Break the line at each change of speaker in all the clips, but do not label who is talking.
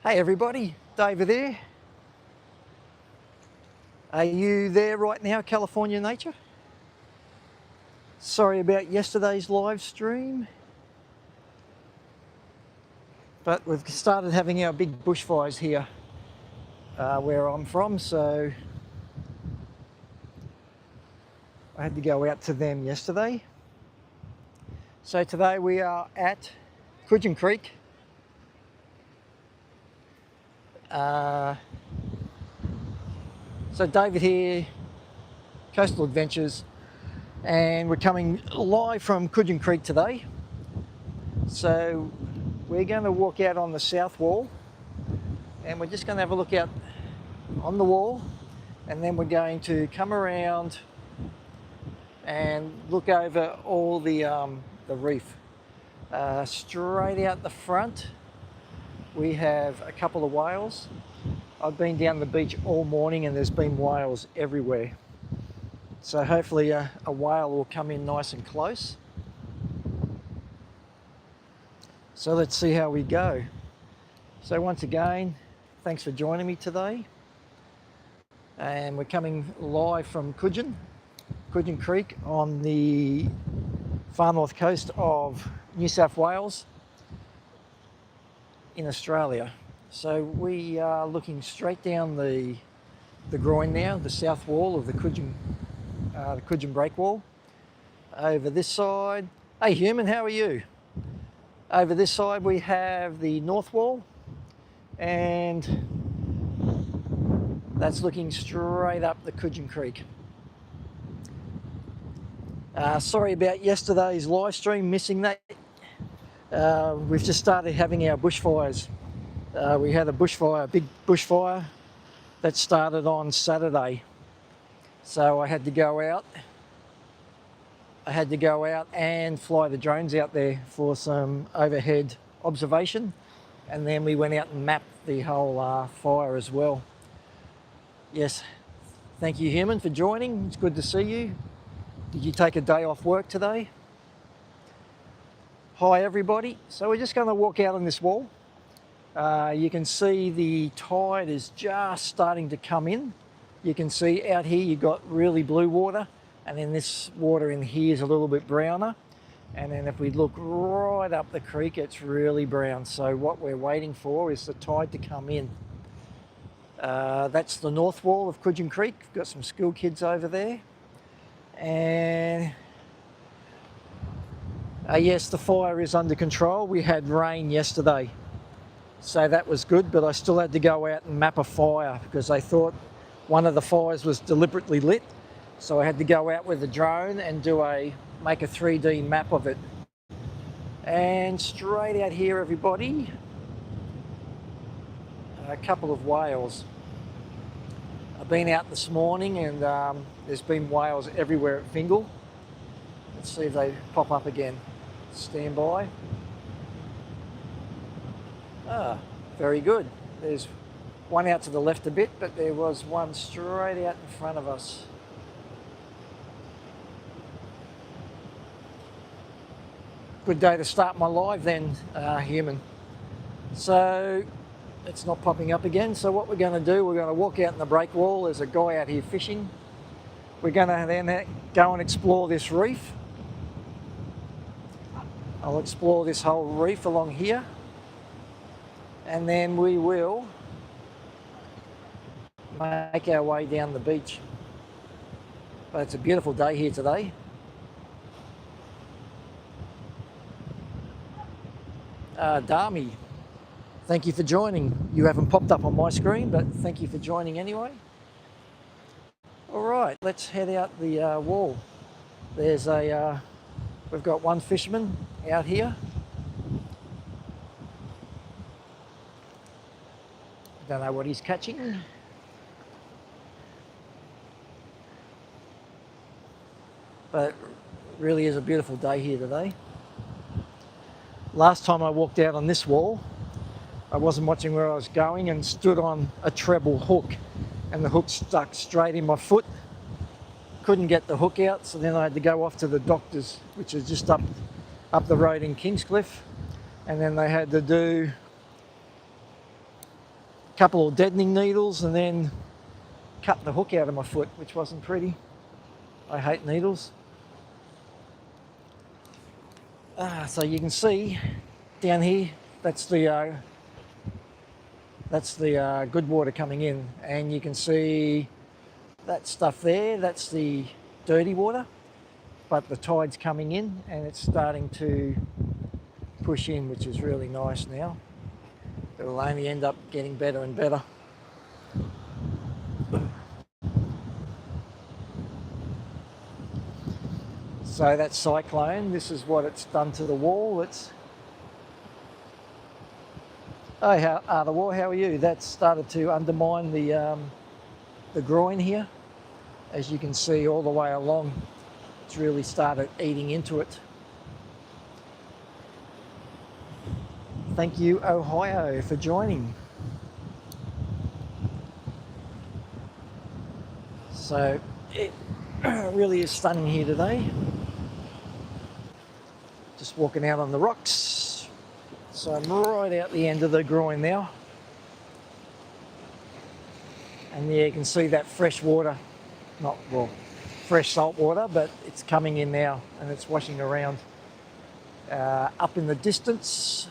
Hey everybody, David here. Are you there right now, California Nature? Sorry about yesterday's live stream, but we've started having our big bushfires here where I'm from, so I had to go out to them yesterday. So today we are at Cudgen Creek. So David here, Coastal Adventures, and we're coming live from Cudgen Creek today. So we're going to walk out on the south wall, and we're just going to have a look out on the wall, and then we're going to come around and look over all the reef. Straight out the front we have a couple of whales. I've been down the beach all morning and there's been whales everywhere. So hopefully a whale will come in nice and close. So let's see how we go. So once again, thanks for joining me today. And we're coming live from Cudgen Creek on the far north coast of New South Wales in Australia. So we are looking straight down the groin now, the south wall of the Cudgen breakwall. Over this side, hey human, how are you? Over this side we have the north wall, and that's looking straight up the Cudgen Creek. Sorry about yesterday's live stream, missing that. We've just started having our bushfires. We had a big bushfire that started on Saturday. So I had to go out. And fly the drones out there for some overhead observation. And then we went out and mapped the whole fire as well. Yes, thank you human for joining. It's good to see you. Did you take a day off work today? Hi everybody. So we're just going to walk out on this wall. You can see the tide is just starting to come in. You can see out here you've got really blue water, and then this water in here is a little bit browner. And then if we look right up the creek, it's really brown. So what we're waiting for is the tide to come in. That's the north wall of Cudgen Creek. We've got some school kids over there. And yes, the fire is under control. We had rain yesterday, so that was good, but I still had to go out and map a fire because they thought one of the fires was deliberately lit. So I had to go out with a drone and make a 3D map of it. And straight out here, everybody, a couple of whales. I've been out this morning and there's been whales everywhere at Fingal. Let's see if they pop up again. Stand by. Very good. There's one out to the left a bit, but there was one straight out in front of us. Good day to start my live then, human. So it's not popping up again. So what we're going to do, we're going to walk out in the breakwall. There's a guy out here fishing. We're going to then go and explore this reef. I'll explore this whole reef along here, and then we will make our way down the beach. But it's a beautiful day here today. Dami, thank you for joining. You haven't popped up on my screen, but thank you for joining anyway. All right, let's head out the wall. There's we've got one fisherman out here. Don't know what he's catching. But it really is a beautiful day here today. Last time I walked out on this wall, I wasn't watching where I was going and stood on a treble hook, and the hook stuck straight in my foot. Couldn't get the hook out, so then I had to go off to the doctor's, which is just up the road in Kingscliff, and then they had to do couple of deadening needles and then cut the hook out of my foot, which wasn't pretty. I hate needles. So you can see down here, that's the good water coming in, and you can see that stuff there, that's the dirty water, but the tide's coming in and it's starting to push in, which is really nice now. It will only end up getting better and better. So that cyclone, this is what it's done to the wall. The wall, how are you? That's started to undermine the groin here. As you can see all the way along, it's really started eating into it. Thank you, Ohio, for joining. So it really is stunning here today. Just walking out on the rocks. So I'm right out the end of the groin now. And yeah, you can see that fresh water, fresh salt water, but it's coming in now and it's washing around. Up in the distance,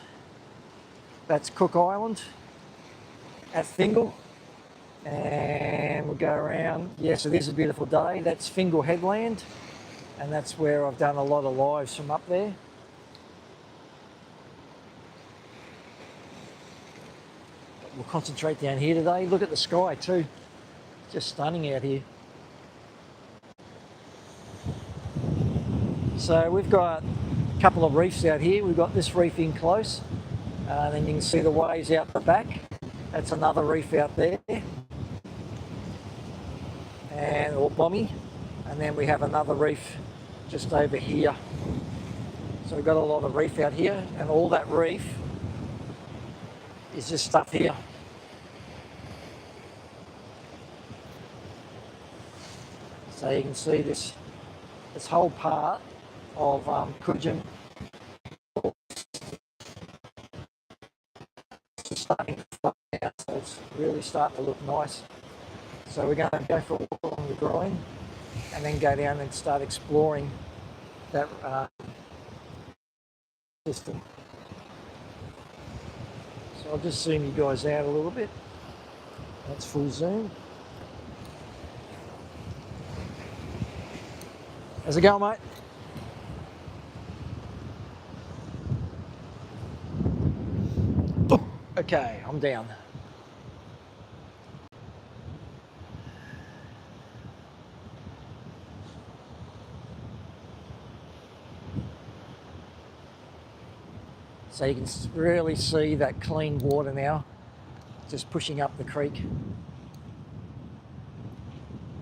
that's Cook Island at Fingal. And we'll go around. Yes, it is a beautiful day. That's Fingal Headland, and that's where I've done a lot of lives from up there. We'll concentrate down here today. Look at the sky too. Just stunning out here. So we've got a couple of reefs out here. We've got this reef in close. Then you can see the waves out the back. That's another reef out there. Or bommy. And then we have another reef just over here. So we've got a lot of reef out here, and all that reef is just stuff here. So you can see this whole part of Cudgen starting to fly out, so it's really starting to look nice. So we're going to go for a walk along the groin and then go down and start exploring that system. So I'll just zoom you guys out a little bit. That's full zoom. How's it going, mate? Okay, I'm down. So you can really see that clean water now, just pushing up the creek.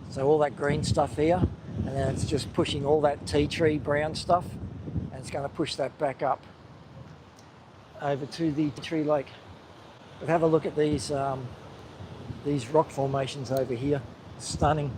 So all that green stuff here, and then it's just pushing all that tea tree brown stuff, and it's going to push that back up over to the tree lake. But have a look at these rock formations over here. Stunning.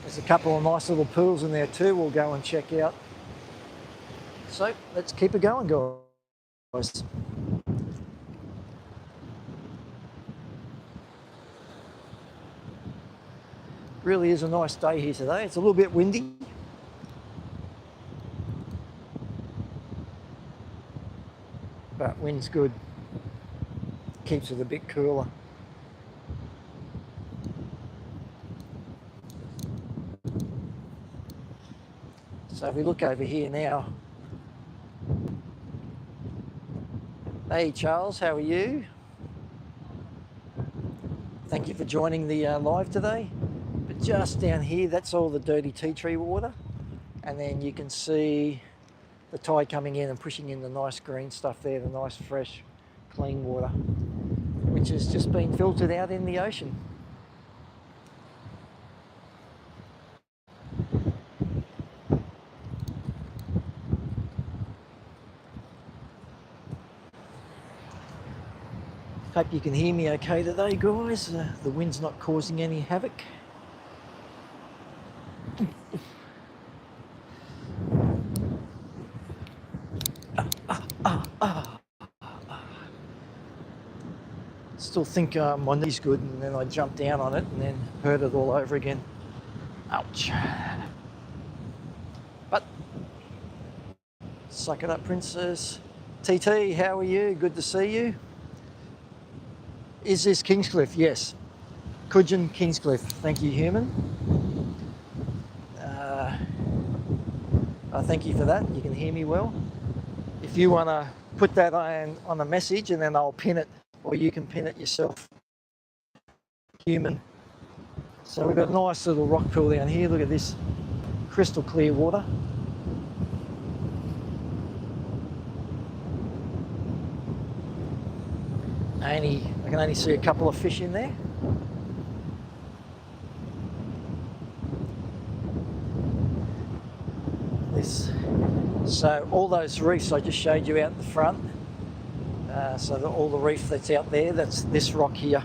There's a couple of nice little pools in there too we'll go and check out. So let's keep it going, guys. Really is a nice day here today. It's a little bit windy. But wind's good. Keeps it a bit cooler. So if we look over here now. Hey Charles, how are you? Thank you for joining the live today. But just down here, that's all the dirty tea tree water. And then you can see the tide coming in and pushing in the nice green stuff there, the nice fresh clean water, which has just been filtered out in the ocean. Hope you can hear me okay today, guys. The wind's not causing any havoc. Still think my knee's good, and then I jumped down on it and then hurt it all over again. Ouch. But suck it up, princess. TT, how are you? Good to see you. Is this Kingscliff? Yes. Cudgen, Kingscliff. Thank you, human. I thank you for that. You can hear me well. If you want to put that on a message, and then I'll pin it, or you can pin it yourself. Human. So we've got a nice little rock pool down here. Look at this. Crystal clear water. I can only see a couple of fish in there. So all those reefs I just showed you out the front, so all the reef that's out there, that's this rock here.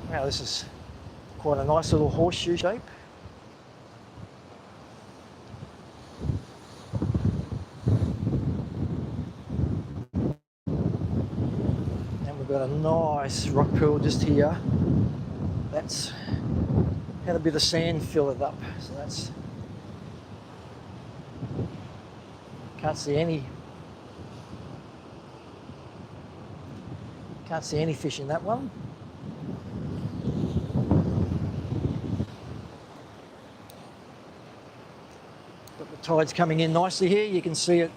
Wow, this is quite a nice little horseshoe shape. And we've got a nice rock pool just here. That's had a bit of sand fill it up, so that's, can't see any fish in that one. But the tide's coming in nicely here, you can see it.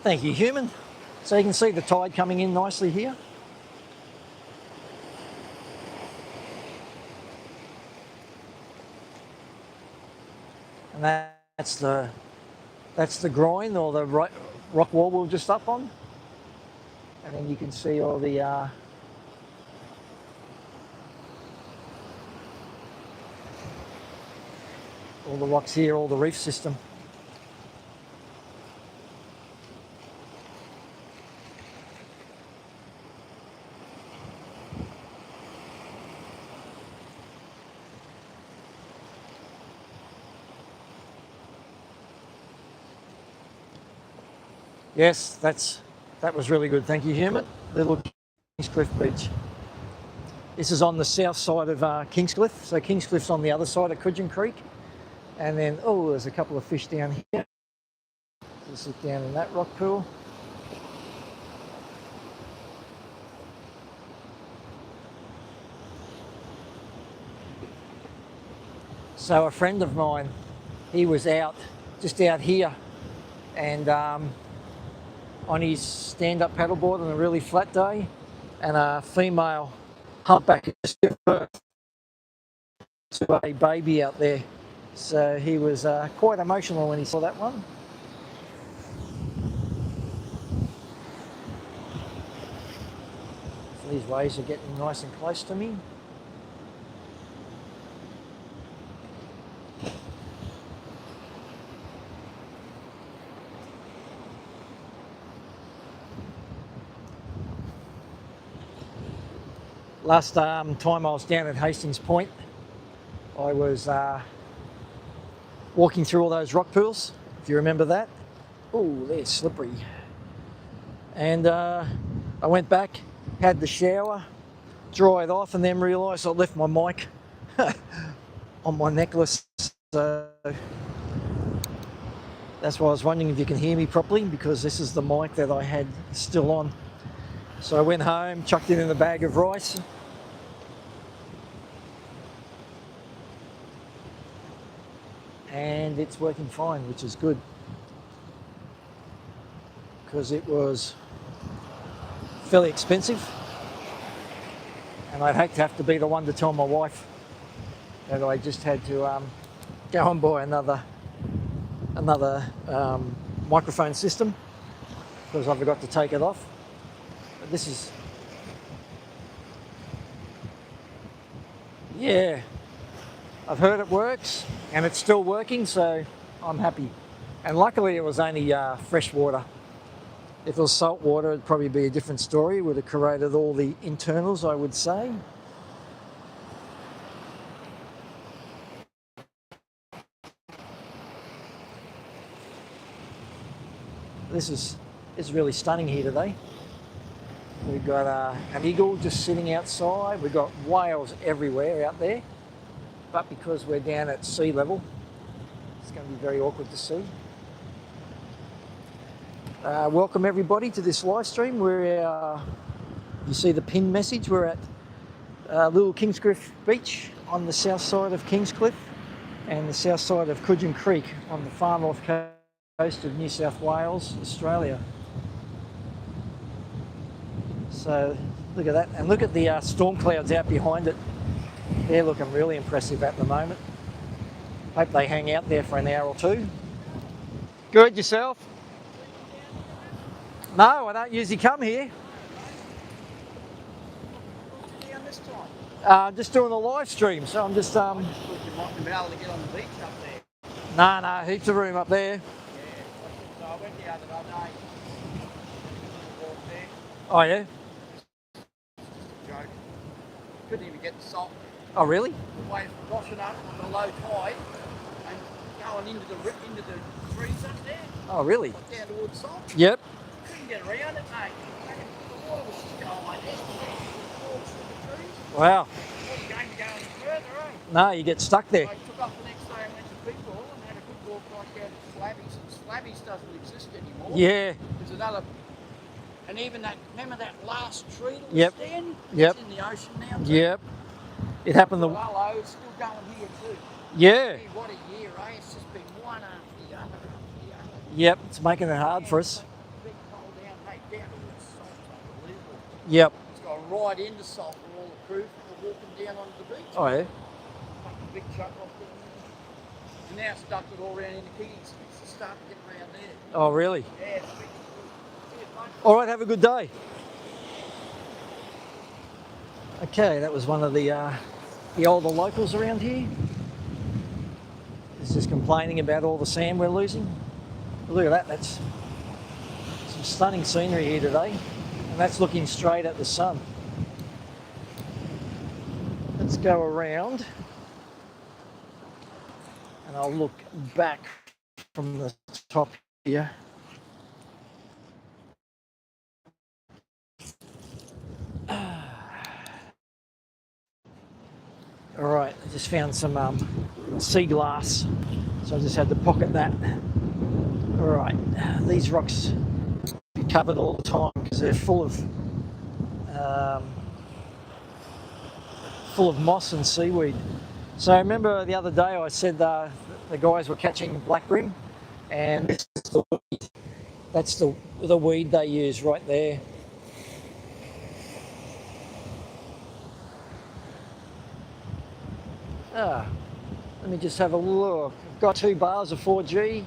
Thank you, human. So you can see the tide coming in nicely here. And that's the groin, or the rock wall we're just up on. And then you can see all the rocks here, all the reef system. Yes, that was really good. Thank you, human. Little Kingscliff Beach. This is on the south side of Kingscliff. So Kingscliff's on the other side of Cudgen Creek. And then, oh, there's a couple of fish down here. Just look down in that rock pool. So a friend of mine, he was just out here, and on his stand-up paddleboard on a really flat day, and a female humpback just gave birth to a baby out there. So he was quite emotional when he saw that one. So these waves are getting nice and close to me. Last time I was down at Hastings Point, I was walking through all those rock pools, if you remember that. Oh, they're slippery. And I went back, had the shower, dried off, and then realised I left my mic on my necklace. So that's why I was wondering if you can hear me properly, because this is the mic that I had still on. So I went home, chucked it in a bag of rice. And it's working fine, which is good. Because it was fairly expensive. And I'd hate to have to be the one to tell my wife that I just had to go and buy another microphone system because I forgot to take it off. But this is, yeah, I've heard it works and it's still working, so I'm happy. And luckily it was only fresh water. If it was salt water, it'd probably be a different story. It would have corroded all the internals, I would say. This is really stunning here today. We've got an eagle just sitting outside. We've got whales everywhere out there. But because we're down at sea level, it's going to be very awkward to see. Welcome everybody to this live stream where you see the pinned message. We're at Little Kingscliff Beach on the south side of Kingscliff and the south side of Cudgen Creek on the far north coast of New South Wales, Australia. So look at that, and look at the storm clouds out behind it. They're looking really impressive at the moment. Hope they hang out there for an hour or two. Good, yourself? No, I don't usually come here. Just doing a live stream, so I'm just.
I just thought you might be able to get on the beach up there.
No, heaps of room up there.
Yeah, so I went the other day. Walk there.
Oh yeah.
Joke. Couldn't even get the salt.
Oh really?
The waves washing up on the low tide and going into the trees up there.
Oh really?
Like down towards salt.
Yep.
Couldn't get around it, mate. The water was just going like this. The trees.
Wow.
Wasn't going to go any further, eh?
No, you get stuck there.
I took off the next day and went to People and had a good walk right down to Slabbies. And Slabbies doesn't exist anymore.
Yeah.
There's another, and even that, remember that last tree that was
Yep.
standing?
Yep.
It's in the ocean now too.
Yep. It happened.
Hello, it's still going here too.
Yeah.
Gee, what a year, eh? It's just been one after the other after the other.
Yep. It's making it hard for us.
Big hole down, hey, down towards salt, it's unbelievable.
Yep.
It's gone right into salt for all the crew for walking down onto the beach.
Oh yeah.
Fucking big chuck off down there. And now it's ducked it all around in the Keys. It's starting to get around there.
Oh really?
Yeah, it's big. See you, mate.
All right. Have a good day. Okay, that was one of the older locals around here. He's just complaining about all the sand we're losing. Look at that, that's some stunning scenery here today. And that's looking straight at the sun. Let's go around and I'll look back from the top here. All right, I just found some sea glass, so I just had to pocket that. All right, these rocks be covered all the time because they're full of moss and seaweed. So remember the other day I said the guys were catching black brim, and this is the weed. That's the weed they use right there. Let me just have a look. I've got 2 bars of 4G.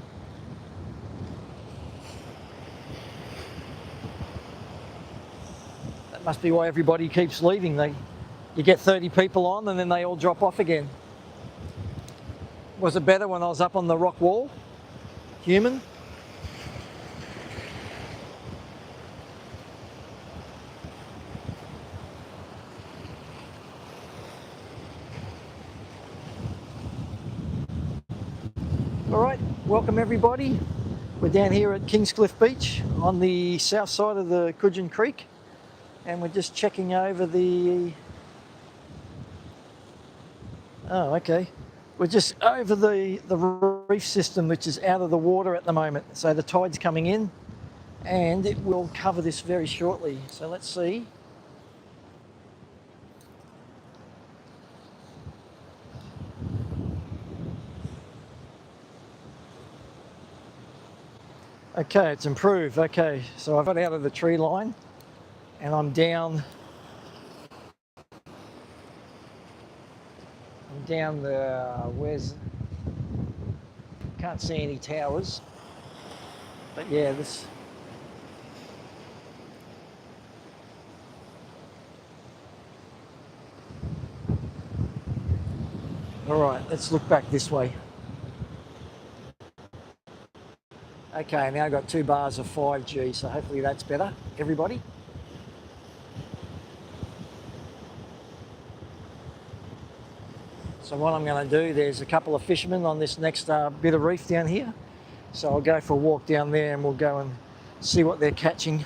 That must be why everybody keeps leaving. You get 30 people on and then they all drop off again. Was it better when I was up on the rock wall? Human? All right, welcome everybody. We're down here at Kingscliff Beach on the south side of the Cudgen Creek, and we're just checking over the... Oh, okay. We're just over the reef system, which is out of the water at the moment. So the tide's coming in, and it will cover this very shortly. So let's see. Okay, it's improved. Okay, so I've got out of the tree line and I'm down the, can't see any towers. But yeah, this. All right, let's look back this way. Okay, now I've got 2 bars of 5G, so hopefully that's better, everybody. So what I'm going to do, there's a couple of fishermen on this next bit of reef down here. So I'll go for a walk down there and we'll go and see what they're catching.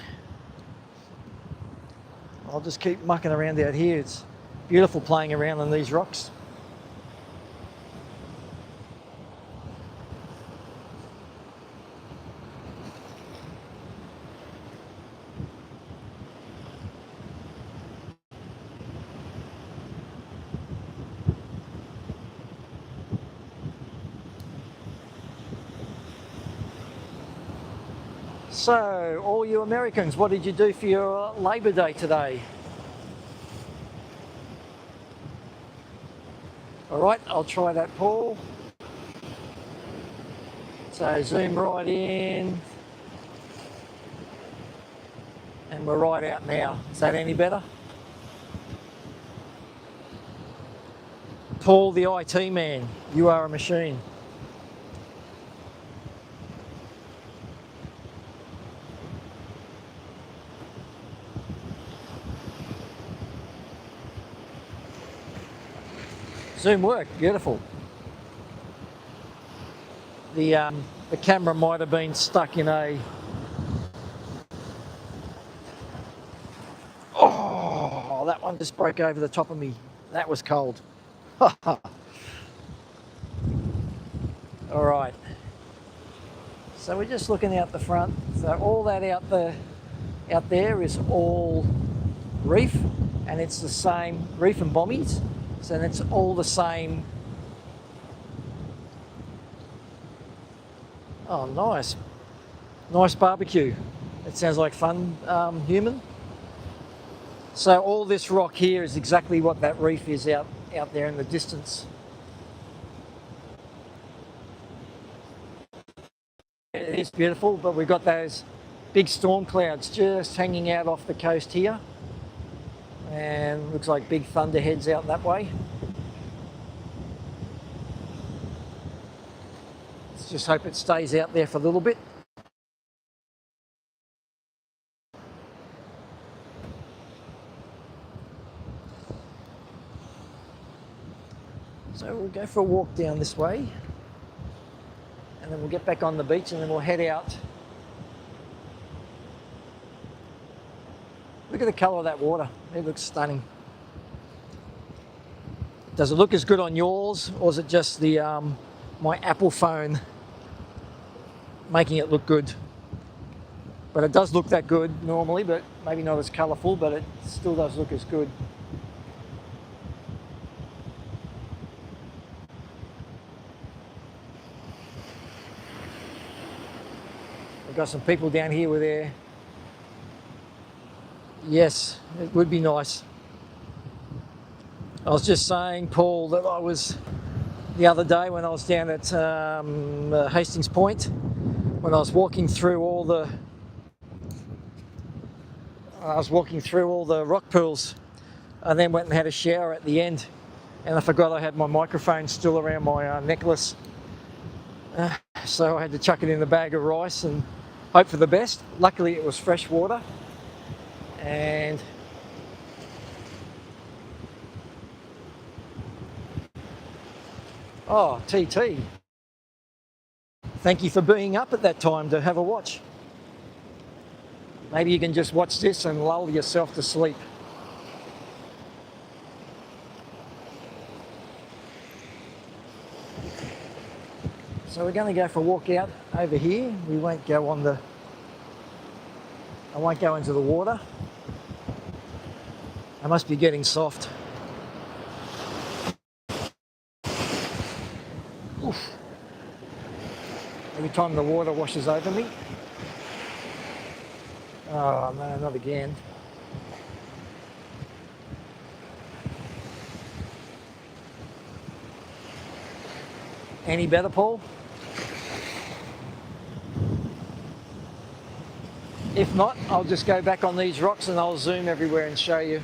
I'll just keep mucking around out here. It's beautiful playing around on these rocks. So, all you Americans, what did you do for your Labor Day today? All right, I'll try that, Paul. So zoom right in. And we're right out now. Is that any better? Paul, the IT man, you are a machine. Zoom worked, beautiful. The camera might have been stuck in a... Oh, that one just broke over the top of me. That was cold. All right. So we're just looking out the front. So all that out there is all reef, and it's the same reef and bommies. So that's all the same. Oh, nice. Nice barbecue. It sounds like fun, human. So all this rock here is exactly what that reef is out there in the distance. It is beautiful, but we've got those big storm clouds just hanging out off the coast here. And looks like big thunderheads out that way. Let's just hope it stays out there for a little bit. So we'll go for a walk down this way. And then we'll get back on the beach and then we'll head out. Look at the colour of that water. It looks stunning. Does it look as good on yours, or is it just the my Apple phone making it look good? But it does look that good normally, but maybe not as colourful, but it still does look as good. We've got some people down here with their... Yes, it would be nice. I was just saying, Paul, that I was the other day when I was down at Hastings Point, when I was walking through all the rock pools, and then went and had a shower at the end, and I forgot I had my microphone still around my necklace, so I had to chuck it in the bag of rice and hope for the best. Luckily it was fresh water. And oh, TT, thank you for being up at that time to have a watch. Maybe you can just watch this and lull yourself to sleep. So we're going to go for a walk out over here. We won't go on I won't go into the water. I must be getting soft. Oof. Every time the water washes over me. Oh no, not again. Any better, Paul? If not, I'll just go back on these rocks and I'll zoom everywhere and show you.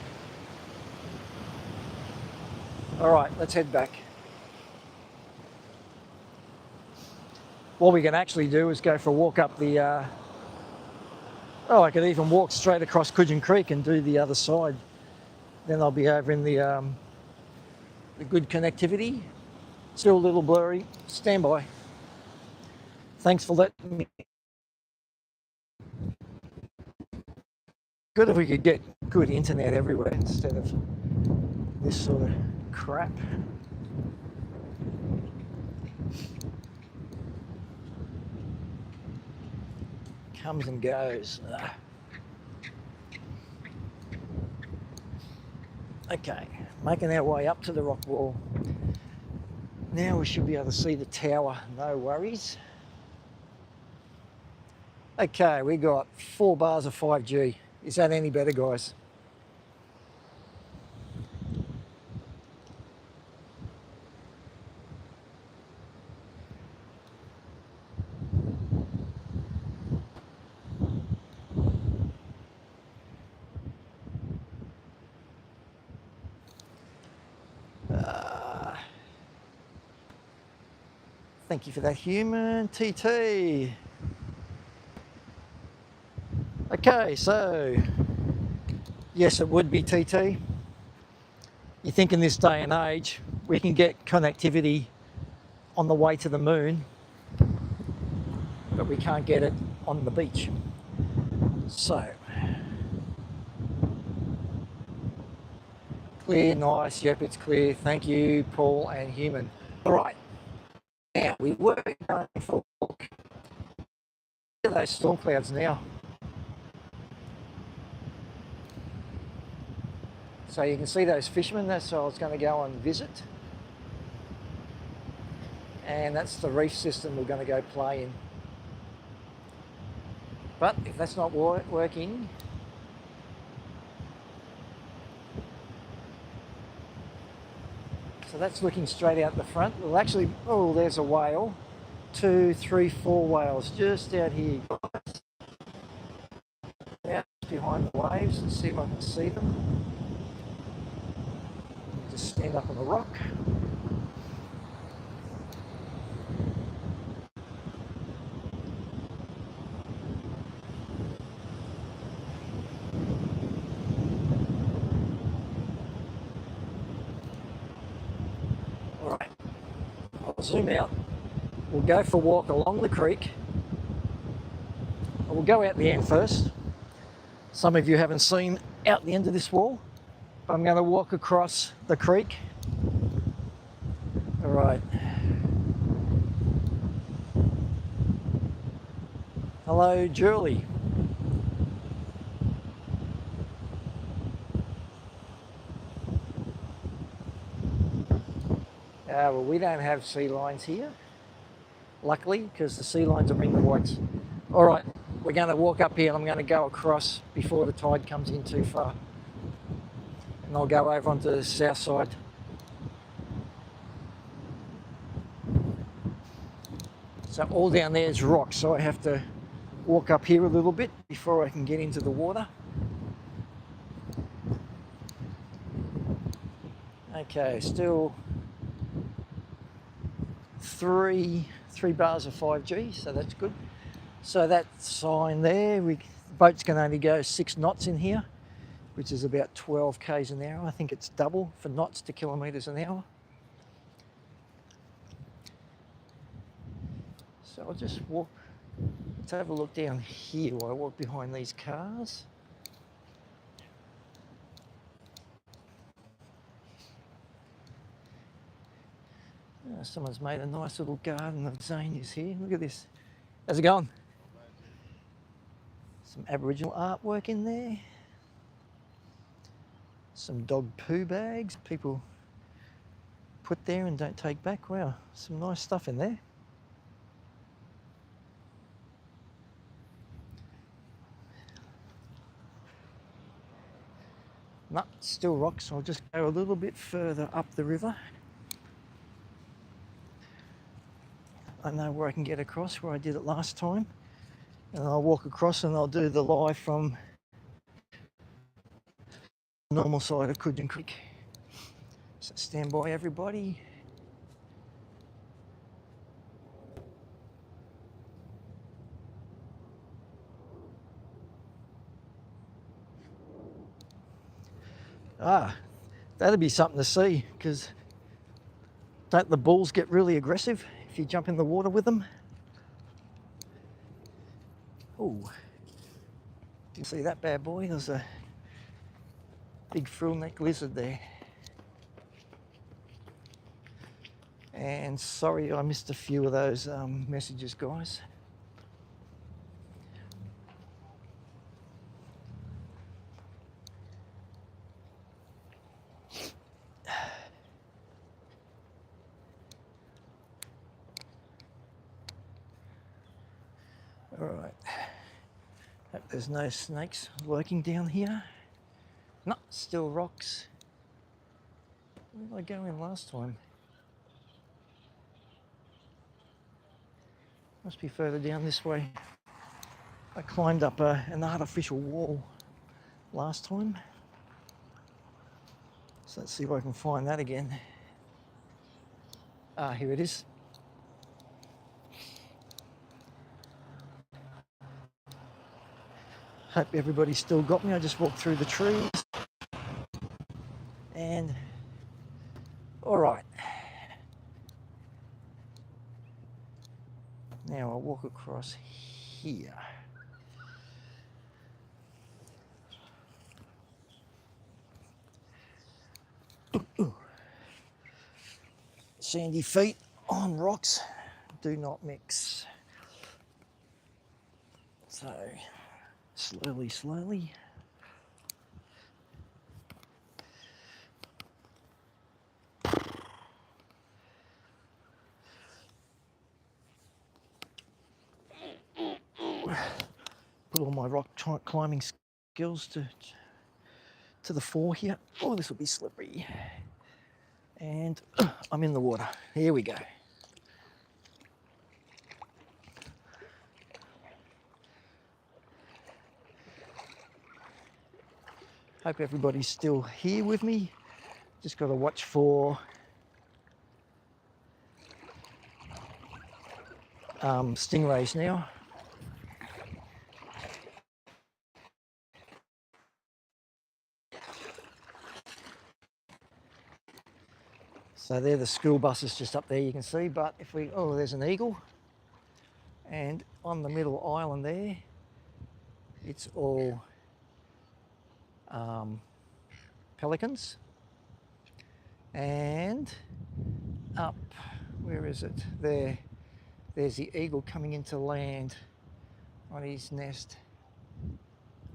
All right, let's head back. What we can actually do is go for a walk up the, oh, I could even walk straight across Cudgen Creek and do the other side. Then I'll be over in the good connectivity. Still a little blurry. Stand by. Thanks for letting me. Good if we could get good internet everywhere instead of this sort of crap. Comes and goes. Ugh. Okay, making our way up to the rock wall. Now we should be able to see the tower, no worries. Okay, we got 4 bars of 5G. Is that any better, guys? Thank you for that human, TT. Okay, so yes, it would be TT. You think in this day and age, we can get connectivity on the way to the moon, but we can't get it on the beach. So, clear, nice, yep, it's clear. Thank you, Paul and Human. All right, now we were going for a walk. Look at those storm clouds now. So you can see those fishermen, that's where I was going to go and visit. And that's the reef system we're going to go play in. But if that's not working, so that's looking straight out the front. Well, actually, oh, there's a whale. 2, 3, 4 whales just out here. Out behind the waves and see if I can see them. Just stand up on the rock. All right, I'll zoom out. We'll go for a walk along the creek. We'll go out the end first. Some of you haven't seen out the end of this wall. I'm going to walk across the creek. All right. Hello, Julie. Well, we don't have sea lions here, luckily, because the sea lions are in the whites. All right, we're going to walk up here and I'm going to go across before the tide comes in too far. And I'll go over onto the south side. So all down there is rock, so I have to walk up here a little bit before I can get into the water. Okay, still three bars of 5G, so that's good. So that sign there, the boats can only go 6 knots in here, which is about 12 k's an hour. I think it's double for knots to kilometres an hour. So I'll just walk, let's have a look down here while I walk behind these cars. Oh, someone's made a nice little garden of zinnias here. Look at this. How's it going? Some Aboriginal artwork in there. Some dog poo bags people put there and don't take back. Wow, some nice stuff in there. No, still rocks, so I'll just go a little bit further up the river. I know where I can get across, where I did it last time. And I'll walk across and I'll do the live from the normal side of Cudgen Creek. So stand by, everybody. That'd be something to see, because don't the bulls get really aggressive if you jump in the water with them? Oh, do you see that bad boy? There's a big frill-neck lizard there. And sorry I missed a few of those messages, guys. All right, hope there's no snakes lurking down here. No, still rocks. Where did I go in last time? Must be further down this way. I climbed up an artificial wall last time. So let's see if I can find that again. Ah, here it is. Hope everybody's still got me. I just walked through the trees. And all right. Now I'll walk across here. Sandy feet on rocks do not mix. So slowly, slowly. Put all my rock climbing skills to the fore here. Oh, this will be slippery. And I'm in the water. Here we go. Hope everybody's still here with me. Just got to watch for stingrays now. So they're the school buses just up there, you can see. But if we, oh, there's an eagle. And on the middle island there, it's all pelicans. And up, where is it? There's the eagle coming into land on his nest.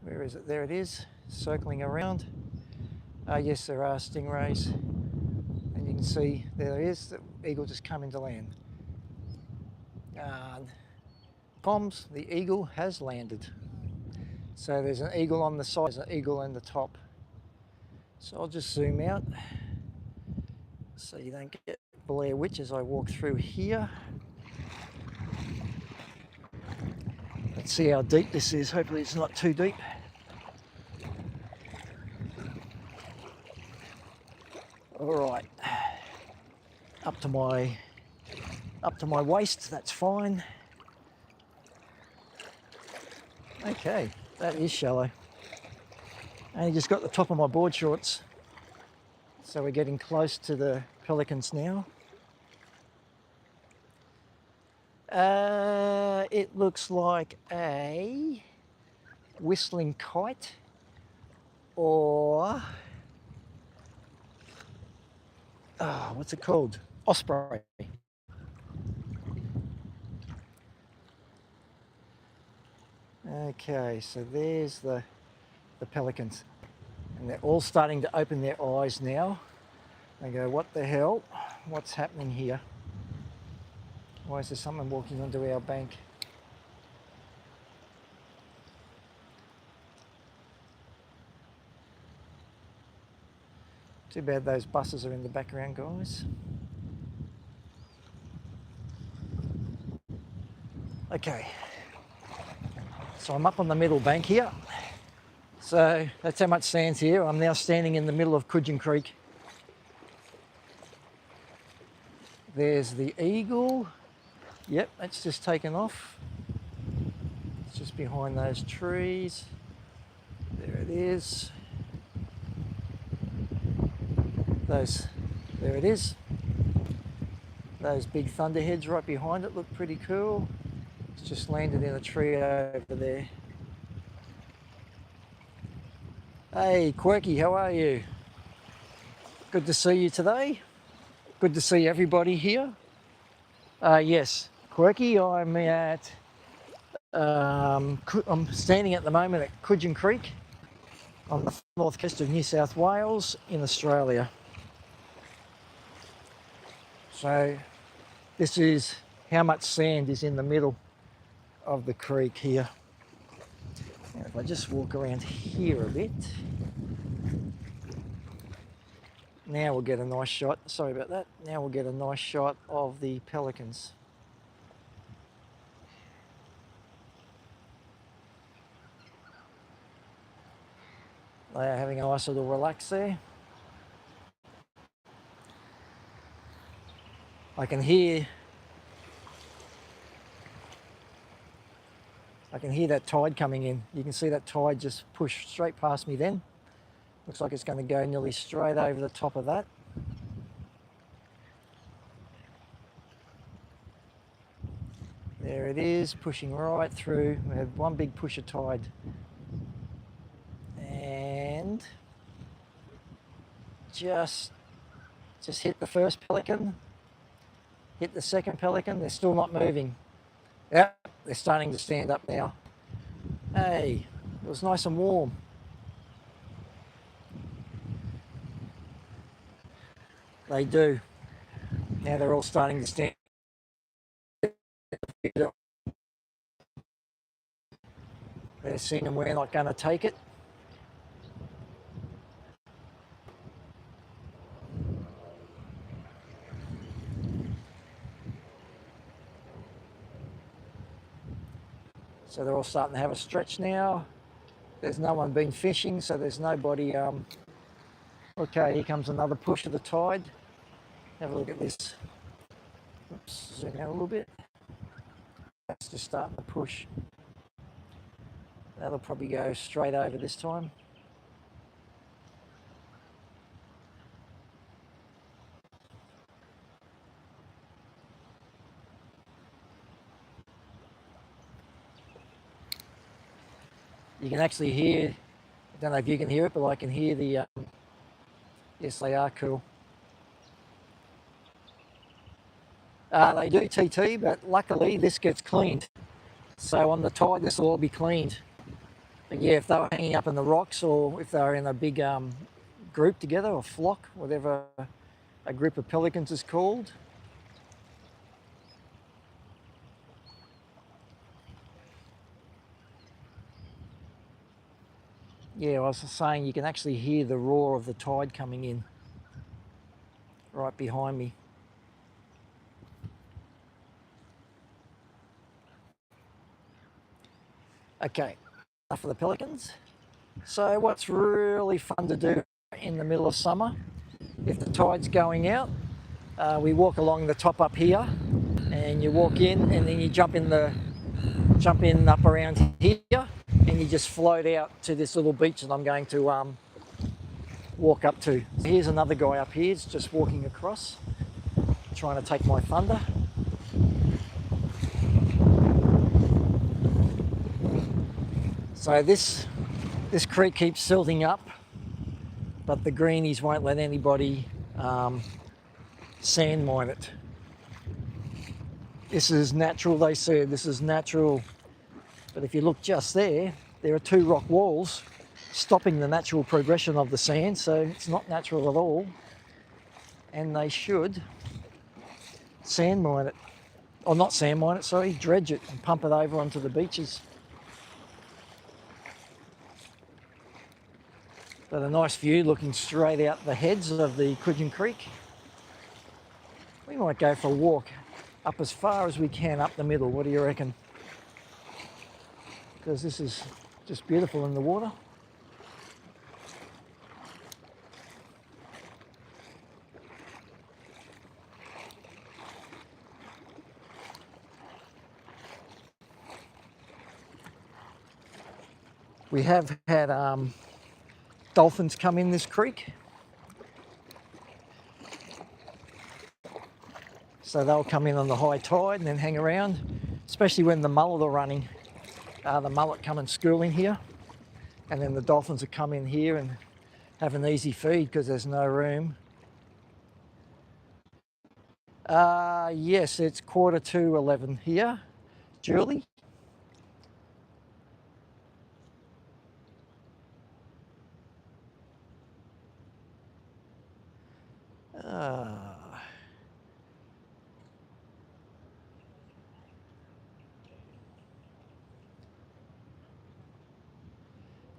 Where is it? There it is, circling around. Yes, there are stingrays. And you can see there it is, the eagle just come into land. Poms, the eagle has landed. So there's an eagle on the side, there's an eagle on the top. So I'll just zoom out so you don't get Blair Witch as I walk through here. Let's see how deep this is. Hopefully it's not too deep. All right, up to my waist, that's fine. Okay, that is shallow. Only just got the top of my board shorts. So we're getting close to the pelicans now. It looks like a whistling kite or what's it called? Osprey. Okay, so there's the pelicans. And they're all starting to open their eyes now. They go, what the hell? What's happening here? Why is there someone walking onto our bank? Too bad those buses are in the background, guys. Okay. So I'm up on the middle bank here. So that's how much sand's here. I'm now standing in the middle of Cudgen Creek. There's the eagle. Yep, that's just taken off. It's just behind those trees. There it is. There it is. Those big thunderheads right behind it look pretty cool. It's just landed in a tree over there. Hey, Quirky, how are you? Good to see you today. Good to see everybody here. Yes, Quirky, I'm standing at the moment at Cudgen Creek on the north coast of New South Wales in Australia. So this is how much sand is in the middle of the creek here. Now if I just walk around here a bit, now we'll get a nice shot. Sorry about that. Now we'll get a nice shot of the pelicans. They are having a nice little relax there. I can hear that tide coming in. You can see that tide just push straight past me then. Looks like it's going to go nearly straight over the top of that. There it is, pushing right through. We have one big push of tide. And just hit the first pelican, hit the second pelican. They're still not moving. Yep, they're starting to stand up now. Hey, it was nice and warm. They do. Now they're all starting to stand. They're seeing we're not going to take it. So they're all starting to have a stretch now. There's no one been fishing, so there's nobody. Okay, here comes another push of the tide. Have a look at this. Oops, zoom out a little bit. That's just starting to push. That'll probably go straight over this time. You can actually hear, I don't know if you can hear it, but I can hear the, yes, they are cool. They do TT, but luckily this gets cleaned. So on the tide, this will all be cleaned. But yeah, if they were hanging up in the rocks or if they were in a big group together or flock, whatever a group of pelicans is called. Yeah, I was saying you can actually hear the roar of the tide coming in right behind me. Okay, enough of the pelicans. So what's really fun to do in the middle of summer, if the tide's going out, we walk along the top up here and you walk in and then you jump in up around here and you just float out to this little beach that I'm going to walk up to. Here's another guy up here, he's just walking across, trying to take my thunder. So this creek keeps silting up, but the greenies won't let anybody sand mine it. This is natural, they said, this is natural. But if you look just there, there are two rock walls stopping the natural progression of the sand, so it's not natural at all. And they should sand mine it, or not sand mine it, sorry, dredge it and pump it over onto the beaches. But a nice view looking straight out the heads of the Cudgen Creek. We might go for a walk up as far as we can up the middle. What do you reckon? because this is just beautiful in the water. We have had dolphins come in this creek. So they'll come in on the high tide and then hang around, especially when the mullet are running. The mullet come and school in here, and then the dolphins will come in here and have an easy feed because there's no room. Yes, it's 11:15 here, Julie.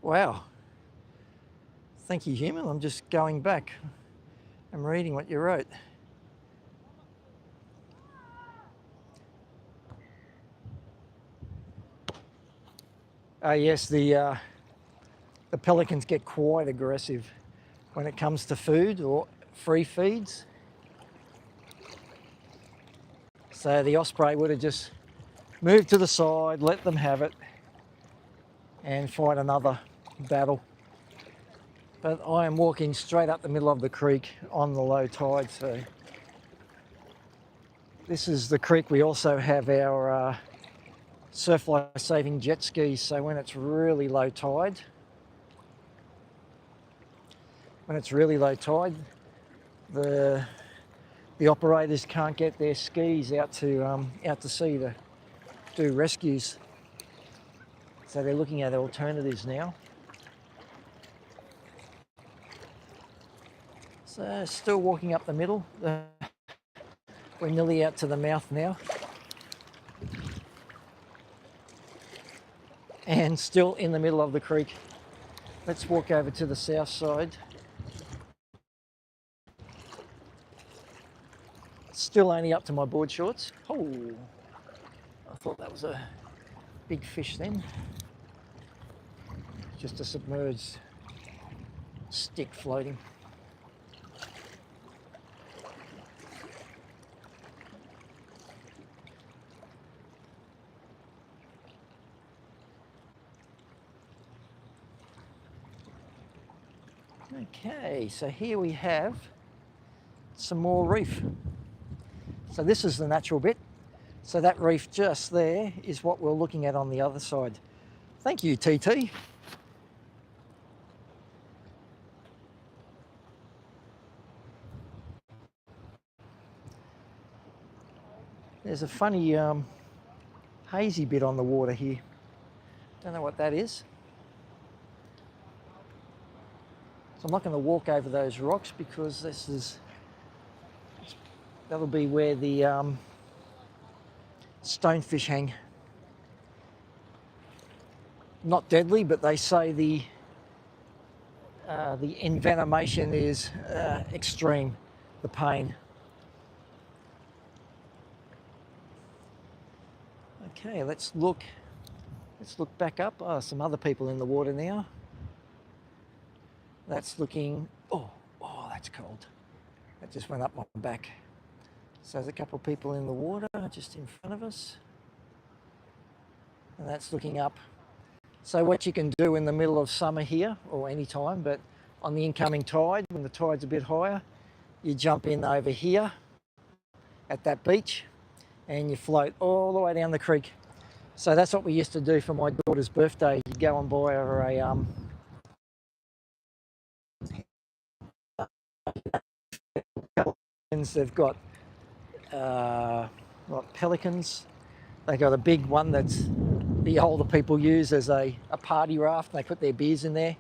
Wow. Thank you, human. I'm just going back. I'm reading what you wrote. Yes, the pelicans get quite aggressive when it comes to food or free feeds. So the osprey would have just moved to the side, let them have it, and fight another battle. But I am walking straight up the middle of the creek on the low tide. So this is the creek. We also have our surf life saving jet skis. So when it's really low tide, the operators can't get their skis out to sea to do rescues. So they're looking at alternatives now. So still walking up the middle. We're nearly out to the mouth now. And still in the middle of the creek. Let's walk over to the south side. Still only up to my board shorts. Oh, I thought that was a big fish then. Just a submerged stick floating. Okay, so here we have some more reef. So this is the natural bit. So that reef just there is what we're looking at on the other side. Thank you, TT. There's a funny hazy bit on the water here. Don't know what that is. So I'm not going to walk over those rocks because that'll be where the stonefish hang. Not deadly, but they say the envenomation is extreme, the pain. Okay, let's look back up. Oh, some other people in the water now. That's looking, oh, that's cold. That just went up my back. So there's a couple of people in the water just in front of us. And that's looking up. So what you can do in the middle of summer here, or any time, but on the incoming tide, when the tide's a bit higher, you jump in over here at that beach and you float all the way down the creek. So that's what we used to do for my daughter's birthday. You go and buy her a they've got pelicans. They got a big one that's the older people use as a party raft. They put their beers in there.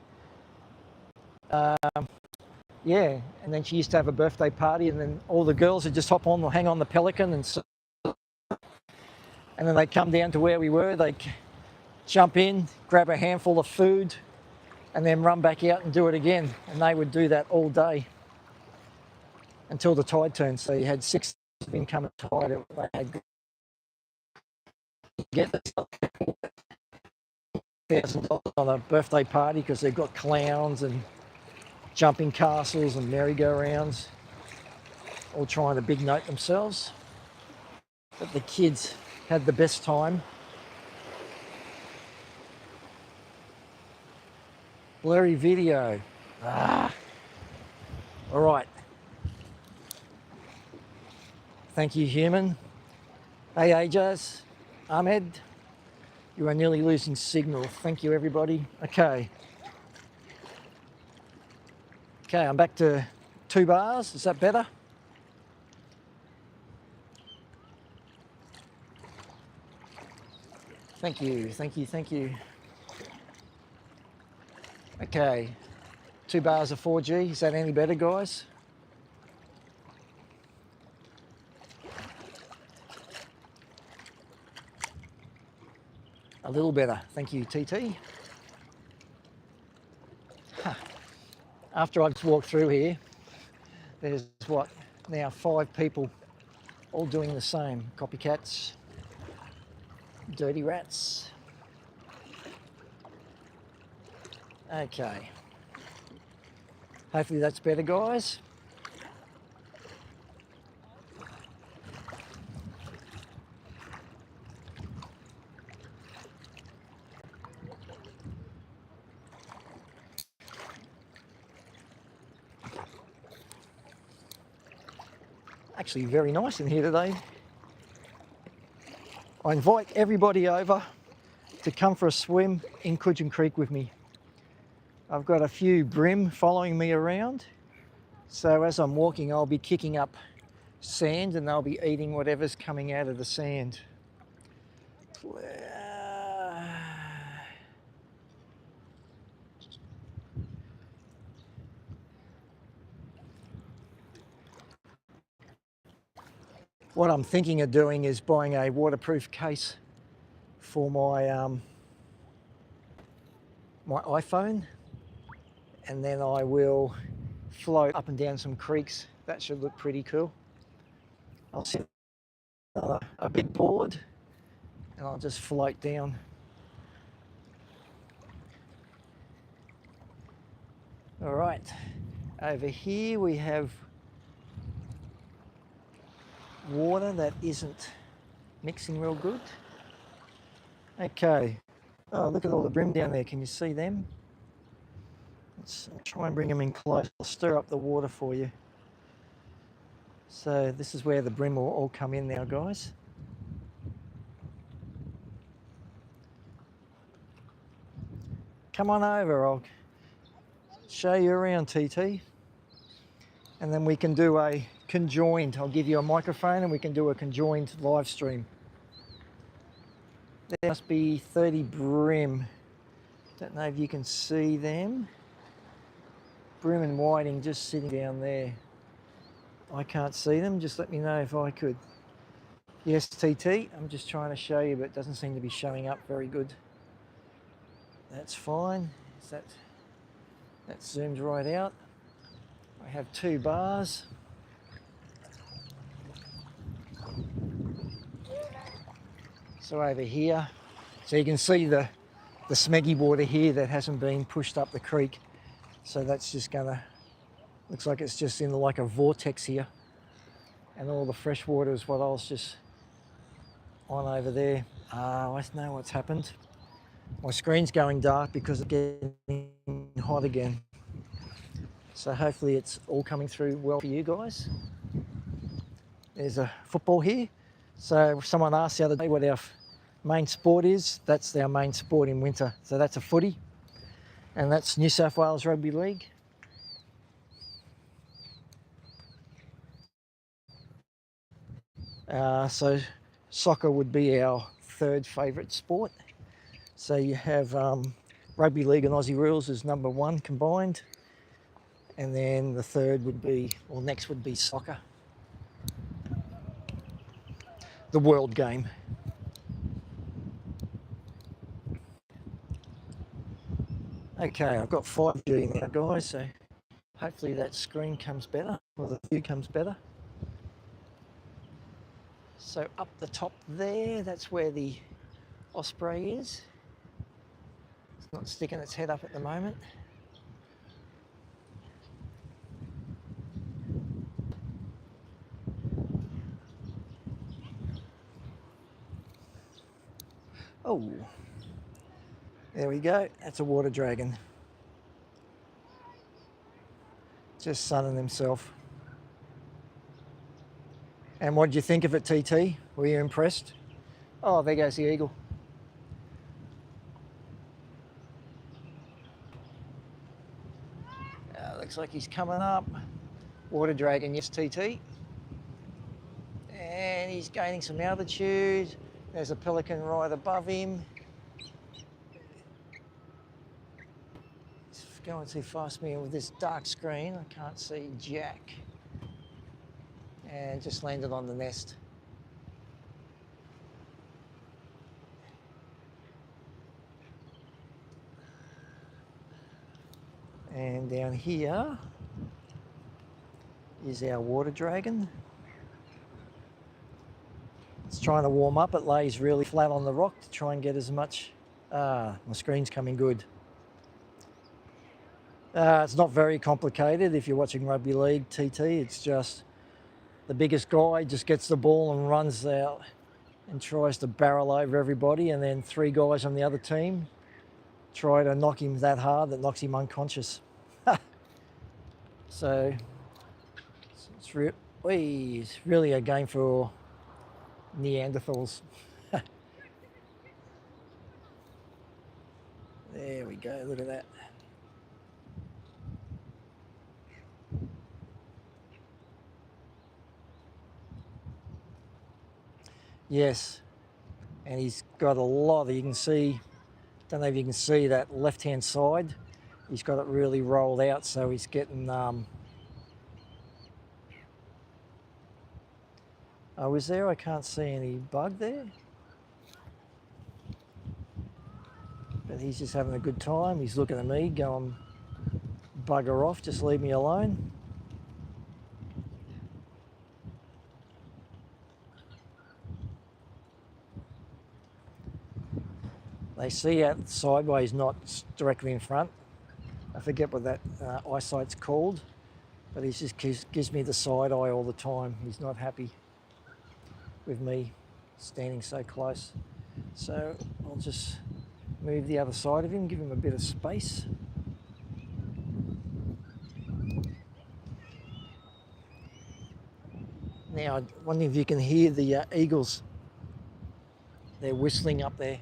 Yeah, and then she used to have a birthday party, and then all the girls would just hop on or hang on the pelican, and then they'd come down to where we were. They'd jump in, grab a handful of food, and then run back out and do it again. And they would do that all day until the tide turned. So you had 6 incoming tide. They had get the $1,000 on a birthday party because they've got clowns and jumping castles and merry-go-rounds, all trying to big note themselves. But the kids had the best time. Blurry video. All right. Thank you, human. Hey, Ajas, Ahmed, you are nearly losing signal. Thank you, everybody. Okay. Okay, I'm back to 2 bars. Is that better? Thank you, thank you, thank you. Okay, 2 bars of 4G. Is that any better, guys? A little better. Thank you, TT. Huh. After I've walked through here, there's what, now 5 people all doing the same. Copycats, dirty rats. Okay. Hopefully that's better, guys. Actually very nice in here today. I invite everybody over to come for a swim in Cudgen Creek with me. I've got a few bream following me around, so as I'm walking I'll be kicking up sand and they'll be eating whatever's coming out of the sand. What I'm thinking of doing is buying a waterproof case for my my iPhone, and then I will float up and down some creeks. That should look pretty cool. I'll set a big board and I'll just float down. All right, over here we have water that isn't mixing real good. Okay, oh, look at all the bream down there. Can you see them? Let's try and bring them in close. I'll stir up the water for you. So this is where the bream will all come in now, guys. Come on over, I'll show you around, TT. And then we can do a conjoined. I'll give you a microphone and we can do a conjoined live stream. There must be 30 bream. Don't know if you can see them. Bream and whiting just sitting down there. I can't see them, just let me know if I could. Yes, TT, I'm just trying to show you, but it doesn't seem to be showing up very good. That's fine. That zooms right out. I have 2 bars. So over here, so you can see the smeggy water here that hasn't been pushed up the creek. So that's just gonna, looks like it's just in like a vortex here. And all the fresh water is what I was just on over there. I know what's happened. My screen's going dark because it's getting hot again. So hopefully it's all coming through well for you guys. There's a football here. So someone asked the other day what our main sport is. That's our main sport in winter. So that's a footy. And that's New South Wales Rugby League. So soccer would be our 3rd favourite sport. So you have Rugby League and Aussie Rules is number 1 combined. And then the 3rd would be, or next would be soccer. The world game. Okay, I've got 5G now, guys, so hopefully that screen comes better, or the view comes better. So up the top there, that's where the osprey is. Not sticking its head up at the moment. Oh, there we go. That's a water dragon. Just sunning himself. And what did you think of it, TT? Were you impressed? Oh, there goes the eagle. Looks like he's coming up. Water dragon, yes, TT. And he's gaining some altitude. There's a pelican right above him. It's going too fast me with this dark screen. I can't see jack. And just landed on the nest. And down here is our water dragon. It's trying to warm up. It lays really flat on the rock to try and get as much. My screen's coming good. It's not very complicated if you're watching rugby league, TT. It's just the biggest guy just gets the ball and runs out and tries to barrel over everybody, and then 3 guys on the other team try to knock him that hard that knocks him unconscious. So it's really a game for Neanderthals. There we go, look at that. Yes, and he's got a lot that you can see. Don't know if you can see that left-hand side. He's got it really rolled out, so he's getting. Oh, was there? I can't see any bug there. But he's just having a good time. He's looking at me, going, bugger off, just leave me alone. They see out sideways, not directly in front. I forget what that eyesight's called, but he just gives me the side eye all the time. He's not happy with me standing so close. So I'll just move the other side of him, give him a bit of space. Now, I wonder if you can hear the eagles. They're whistling up there.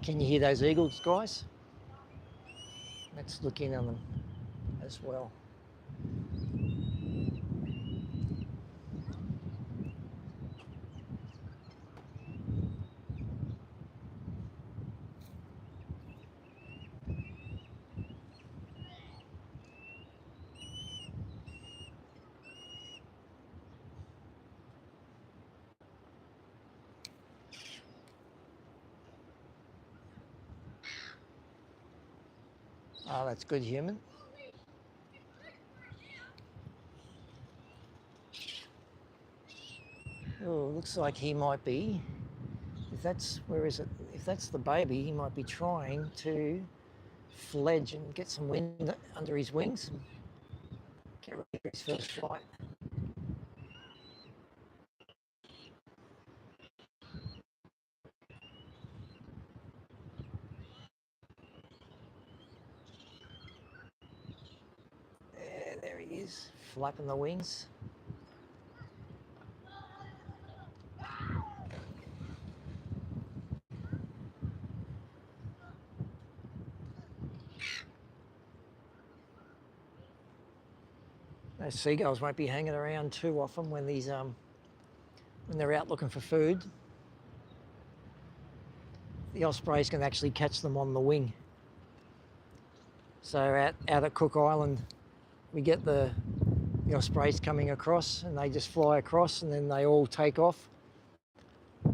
Can you hear those eagles, guys? Let's look in on them as well. Oh, that's good, human. Oh, looks like he might be. If that's, where is it? If that's the baby, he might be trying to fledge and get some wind under his wings and get ready for his first flight. There he is, flapping the wings. Those seagulls won't be hanging around too often when these when they're out looking for food. The ospreys can actually catch them on the wing. So out at Cook Island, we get the ospreys coming across, and they just fly across, and then they all take off.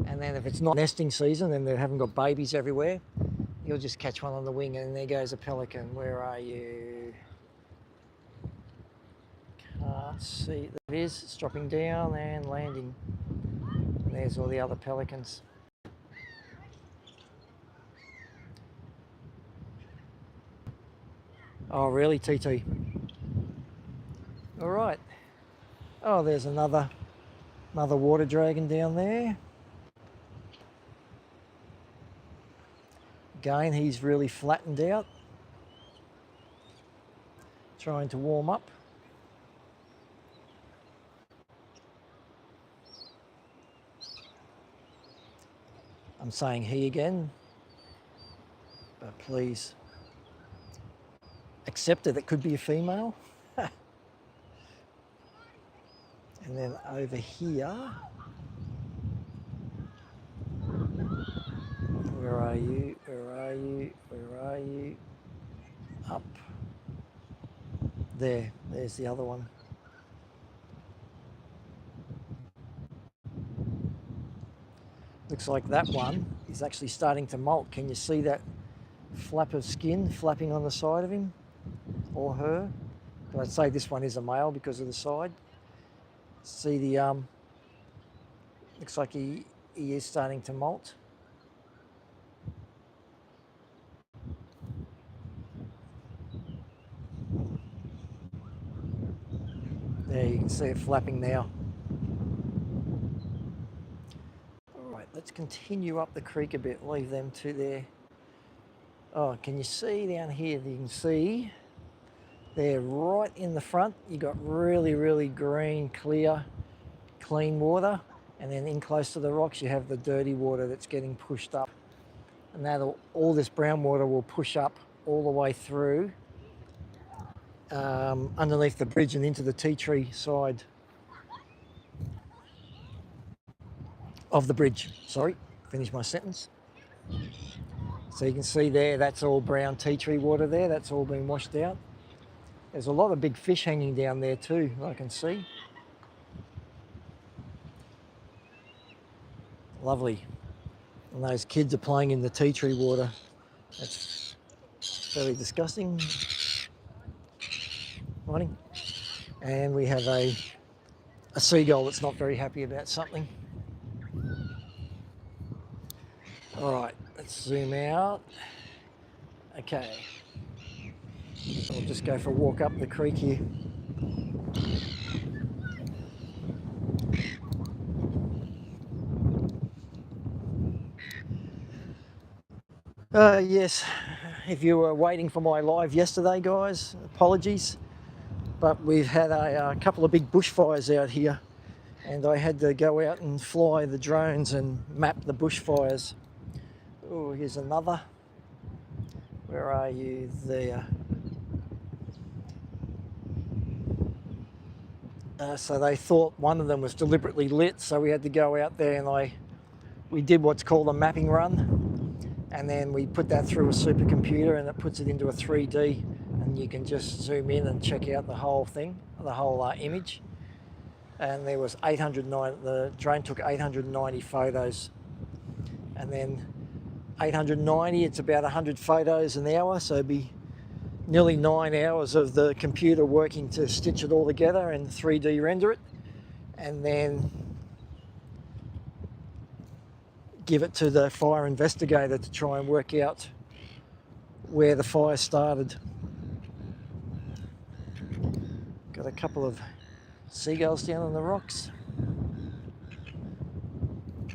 And then if it's not nesting season and they haven't got babies everywhere, you'll just catch one on the wing, and there goes a pelican. Where are you? Let's see, there it is. It's dropping down and landing. And there's all the other pelicans. Oh, really, TT? All right. Oh, there's another water dragon down there. Again, he's really flattened out, trying to warm up. I'm saying he again, but please accept it. It could be a female. And then over here, where are you? Where are you? Where are you? Up. There's the other one. Looks like that one is actually starting to molt. Can you see that flap of skin flapping on the side of him or her? But I'd say this one is a male because of the side. See the looks like he is starting to molt. There, you can see it flapping now. All right, let's continue up the creek a bit. Leave them two there. Oh, can you see down here? You can see there right in the front, you got really, really green, clear, clean water. And then in close to the rocks, you have the dirty water that's getting pushed up. And that'll, all this brown water will push up all the way through underneath the bridge and into the tea tree side of the bridge. Sorry, finish my sentence. So you can see there, that's all brown tea tree water there. That's all been washed out. There's a lot of big fish hanging down there too, I can see. Lovely. And those kids are playing in the tea tree water. That's very disgusting. Morning. And we have a seagull that's not very happy about something. All right, let's zoom out. Okay. I'll just go for a walk up the creek here. Yes, if you were waiting for my live yesterday, guys, apologies. But we've had a couple of big bushfires out here, and I had to go out and fly the drones and map the bushfires. Oh, here's another. Where are you? There. So they thought one of them was deliberately lit, so we had to go out there and we did what's called a mapping run, and then we put that through a supercomputer and it puts it into a 3D, and you can just zoom in and check out the whole thing, the whole image. And there was 809, the drone took 890 photos, and then 890, it's about 100 photos an hour, so it'd be nearly 9 hours of the computer working to stitch it all together and 3D render it, and then give it to the fire investigator to try and work out where the fire started. Got a couple of seagulls down on the rocks.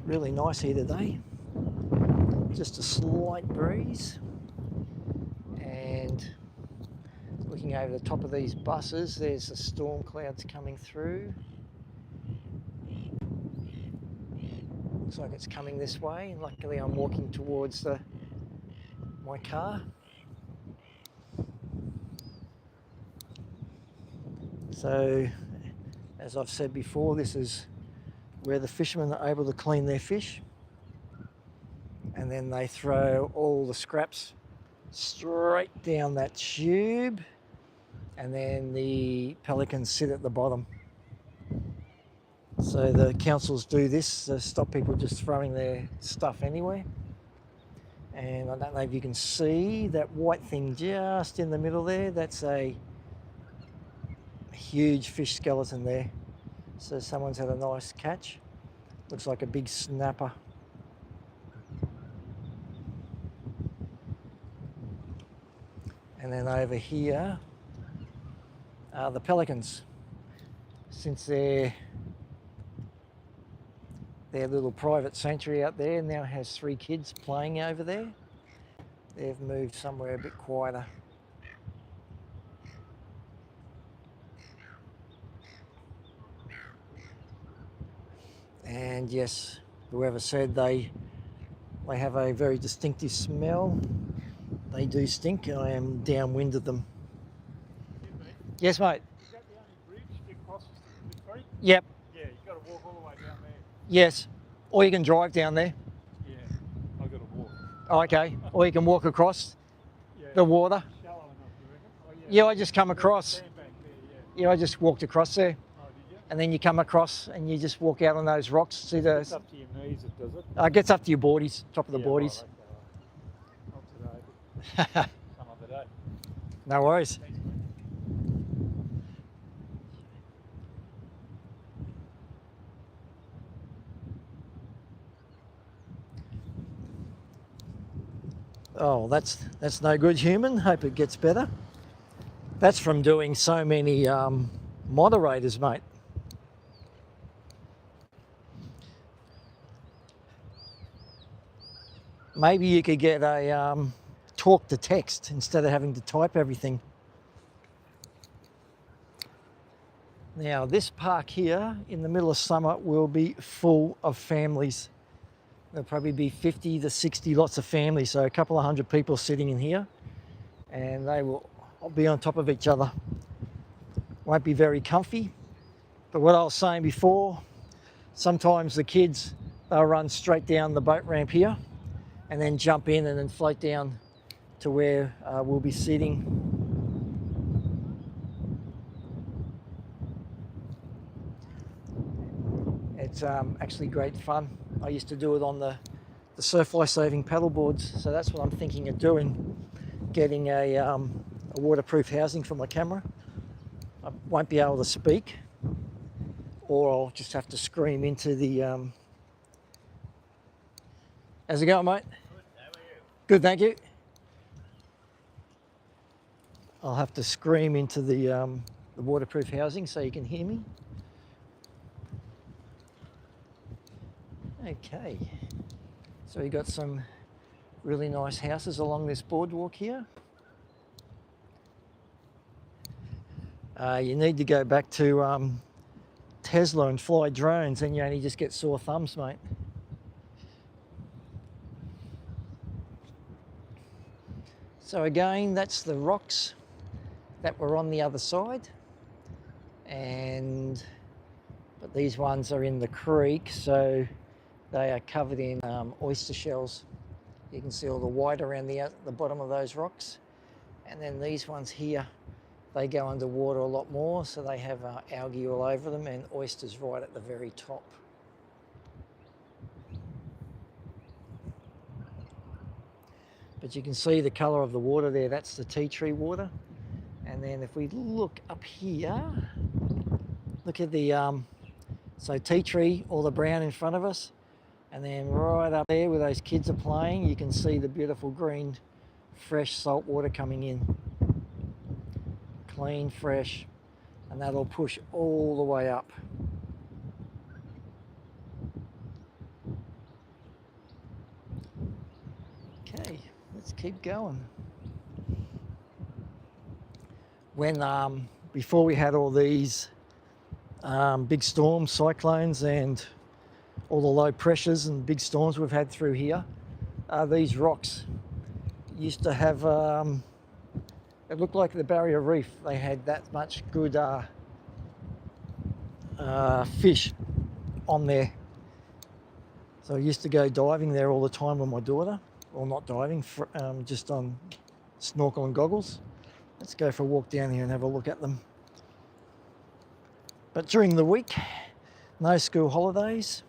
Really nice here today. Just a slight breeze, and looking over the top of these buses, there's the storm clouds coming through. Looks like it's coming this way, and luckily I'm walking towards my car. So, as I've said before, this is where the fishermen are able to clean their fish, and then they throw all the scraps straight down that tube, and then the pelicans sit at the bottom. So the councils do this to stop people just throwing their stuff anywhere. And I don't know if you can see that white thing just in the middle there, that's a huge fish skeleton there. So someone's had a nice catch. Looks like a big snapper. And then over here are the pelicans. Since their little private sanctuary out there now has 3 kids playing over there, they've moved somewhere a bit quieter. And yes, whoever said they have a very distinctive smell, they do stink. I am downwind of them. Yes, mate.
Is that the only bridge that crosses the creek?
Yep.
Yeah, you've got to walk all the way down there.
Yes. Or you can drive down there.
Yeah, I've got to walk.
Oh, okay. Or you can walk across
Yeah.
the water.
Shallow enough, you reckon? Oh,
Yeah, I just come across.
Stand back there,
Yeah, I just walked across there.
Oh, did you?
And then you come across and you just walk out on those rocks. See the.
It's up to your knees, it does it?
Gets up to your boardies, top of the boardies.
Right, okay, right. Not today, but some other day.
No worries.
Thanks, mate.
Oh, that's no good, human. Hope it gets better. That's from doing so many moderators, mate. Maybe you could get a talk to text instead of having to type everything. Now, this park here in the middle of summer will be full of families. There'll probably be 50 to 60 lots of families, so a couple of hundred people sitting in here, and they will all be on top of each other. Won't be very comfy, but what I was saying before, sometimes the kids, they'll run straight down the boat ramp here and then jump in and then float down to where we'll be sitting. It's actually great fun. I used to do it on the surf life saving paddle boards, so that's what I'm thinking of doing, getting a waterproof housing for my camera. I won't be able to speak, or I'll just have to scream into the... How's it going, mate?
Good, how are you?
Good, thank you. I'll have to scream into the waterproof housing so you can hear me. Okay, so we got some really nice houses along this boardwalk here. You need to go back to Tesla and fly drones, and you only just get sore thumbs, mate. So again, that's the rocks that were on the other side, but these ones are in the creek, so they are covered in oyster shells. You can see all the white around the bottom of those rocks. And then these ones here, they go underwater a lot more, so they have algae all over them and oysters right at the very top. But you can see the colour of the water there, that's the tea tree water. And then if we look up here, look at the, so tea tree, all the brown in front of us. And then right up there where those kids are playing, you can see the beautiful green, fresh salt water coming in. Clean, fresh, and that'll push all the way up. Okay, let's keep going. When before we had all these big storms, cyclones, and all the low pressures and big storms we've had through here, these rocks used to have, it looked like the barrier reef. They had that much good fish on there. So I used to go diving there all the time with my daughter. Well, not diving, just on snorkel and goggles. Let's go for a walk down here and have a look at them. But during the week, no school holidays.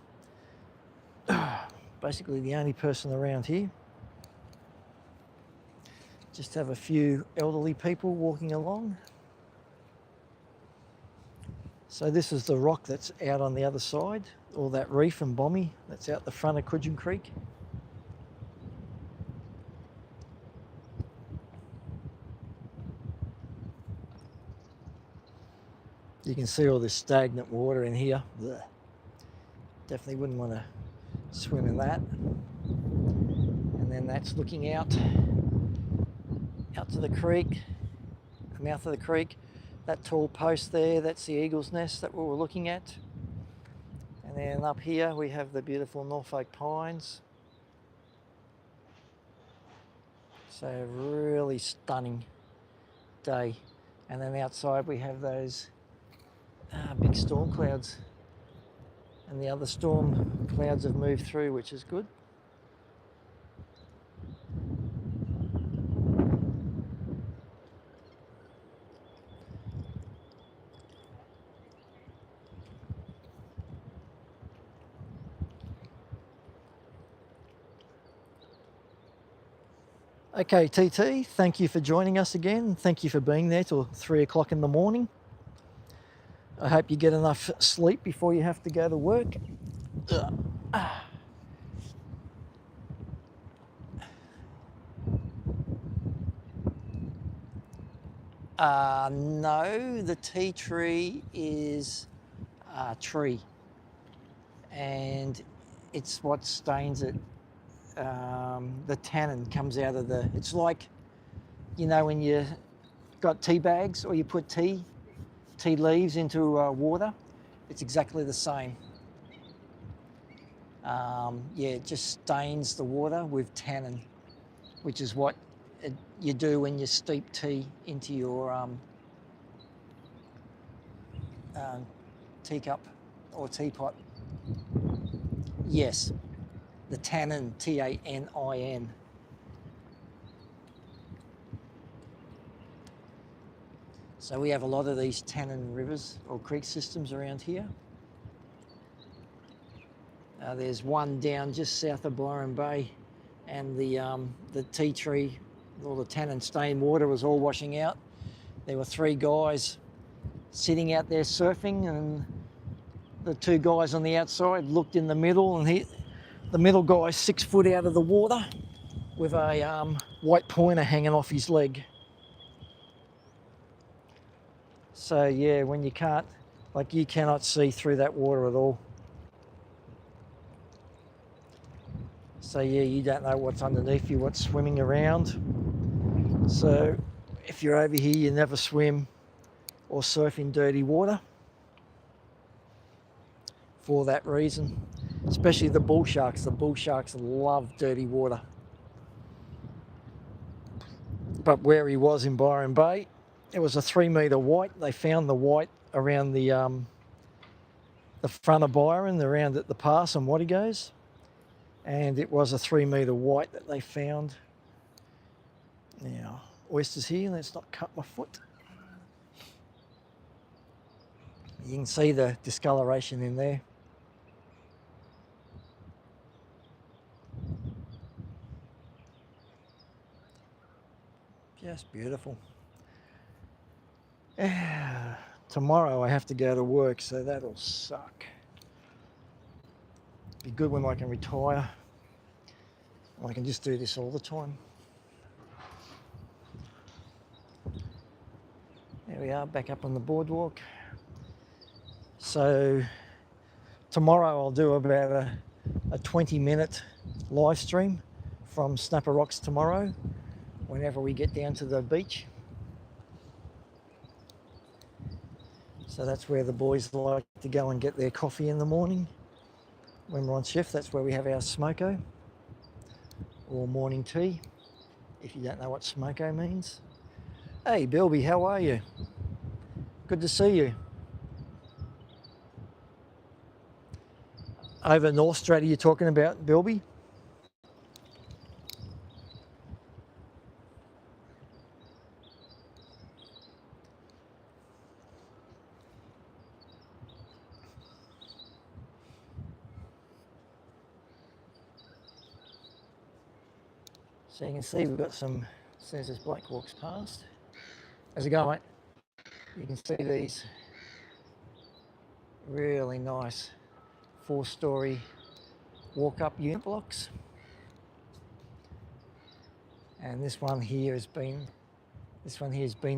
Basically the only person around here. Just have a few elderly people walking along. So this is the rock that's out on the other side, all that reef and bommy that's out the front of Cudgen Creek. You can see all this stagnant water in here. Blech. Definitely wouldn't want to swim in that. And then that's looking out to the creek, the mouth of the creek. That tall post there, that's the eagle's nest that we were looking at. And then up here we have the beautiful Norfolk pines. So really stunning day. And then outside we have those big storm clouds. And the other storm clouds have moved through, which is good. Okay, TT, thank you for joining us again. Thank you for being there till 3 o'clock in the morning. I hope you get enough sleep before you have to go to work. No, the tea tree is a tree, and it's what stains it. The tannin comes out of the, it's like, you know, when you got tea bags or you put tea leaves into water, it's exactly the same. Yeah, it just stains the water with tannin, which is what you do when you steep tea into your teacup or teapot. Yes, the tannin, T-A-N-I-N. So we have a lot of these tannin rivers or creek systems around here. There's one down just south of Byron Bay, and the tea tree, all the tannin stained water was all washing out. There were 3 guys sitting out there surfing, and the 2 guys on the outside looked in the middle, and the middle guy's 6 foot out of the water with a white pointer hanging off his leg. So yeah, when you can't, like you cannot see through that water at all. So yeah, you don't know what's underneath you, what's swimming around. So if you're over here, you never swim or surf in dirty water for that reason. Especially the bull sharks. The bull sharks love dirty water. But where he was in Byron Bay, it was a 3 metre white. They found the white around the front of Byron, around at the pass on Wattigos. And it was a 3 metre white that they found. Now, oysters here, let's not cut my foot. You can see the discoloration in there. Just beautiful. Tomorrow I have to go to work, so that'll suck. Be good when I can retire. I can just do this all the time. There we are, back up on the boardwalk. So tomorrow I'll do about a 20-minute live stream from Snapper Rocks tomorrow, whenever we get down to the beach. So that's where the boys like to go and get their coffee in the morning. When we're on shift, that's where we have our smoko, or morning tea, if you don't know what smoko means. Hey Bilby, how are you? Good to see you. Over North Strat, you're talking about, Bilby? So you can see we've got some, as soon as this bloke walks past. How's it going, mate? You can see these Really nice 4-story walk-up unit blocks. And this one here has been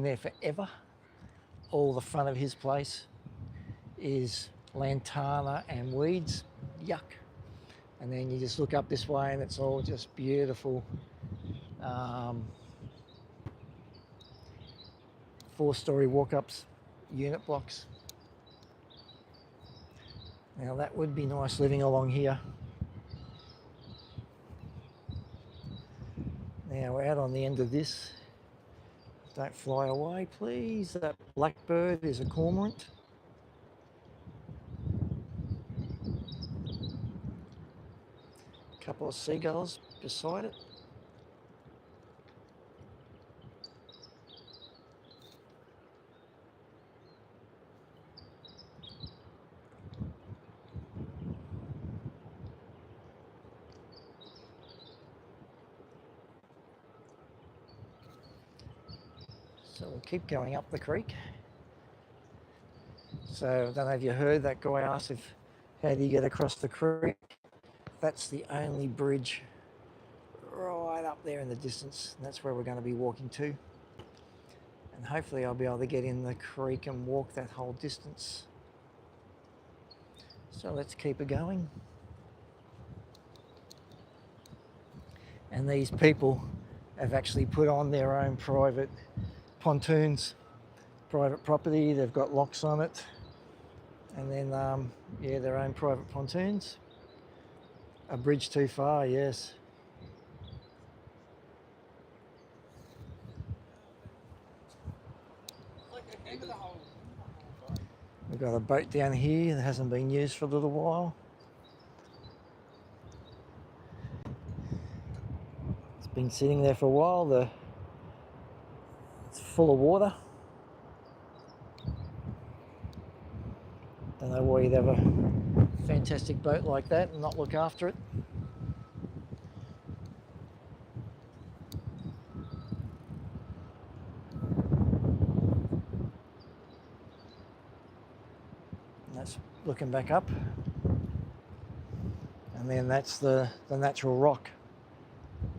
there forever. All the front of his place is lantana and weeds. Yuck. And then you just look up this way and it's all just beautiful 4-story walk-ups unit blocks. Now that would be nice living along here. Now we're out on the end of this. Don't fly away, please. That blackbird is a cormorant. A couple of seagulls beside it. So we'll keep going up the creek. So I don't know if you heard that guy asked how do you get across the creek? That's the only bridge right up there in the distance. And that's where we're going to be walking to. And hopefully I'll be able to get in the creek and walk that whole distance. So let's keep it going. And these people have actually put on their own private pontoons, private property. They've got locks on it. And then, yeah, their own private pontoons. A bridge too far, yes. We've got a boat down here that hasn't been used for a little while. It's been sitting there for a while. It's full of water. Don't know why you'd have a fantastic boat like that and not look after it. And that's looking back up. And then that's the natural rock.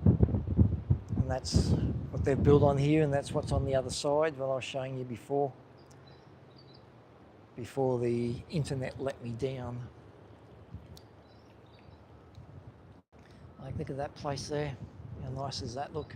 And that's what they've built on here, and that's what's on the other side, what I was showing you before the internet let me down. Like, look at that place there. How nice does that look?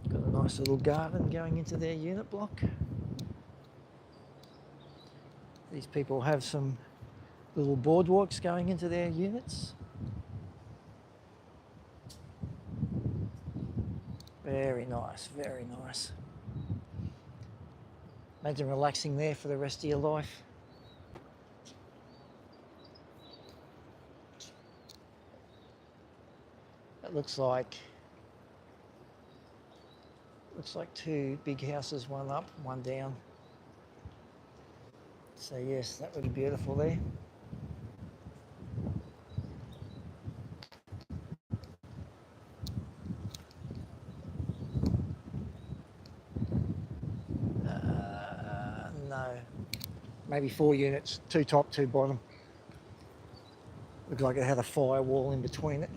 Got a nice little garden going into their unit block. These people have some little boardwalks going into their units. Very nice, very nice. Imagine relaxing there for the rest of your life. It looks like two big houses, one up, one down. So yes, that would be beautiful there. No, maybe 4 units, 2 top, 2 bottom. Looked like it had a firewall in between it.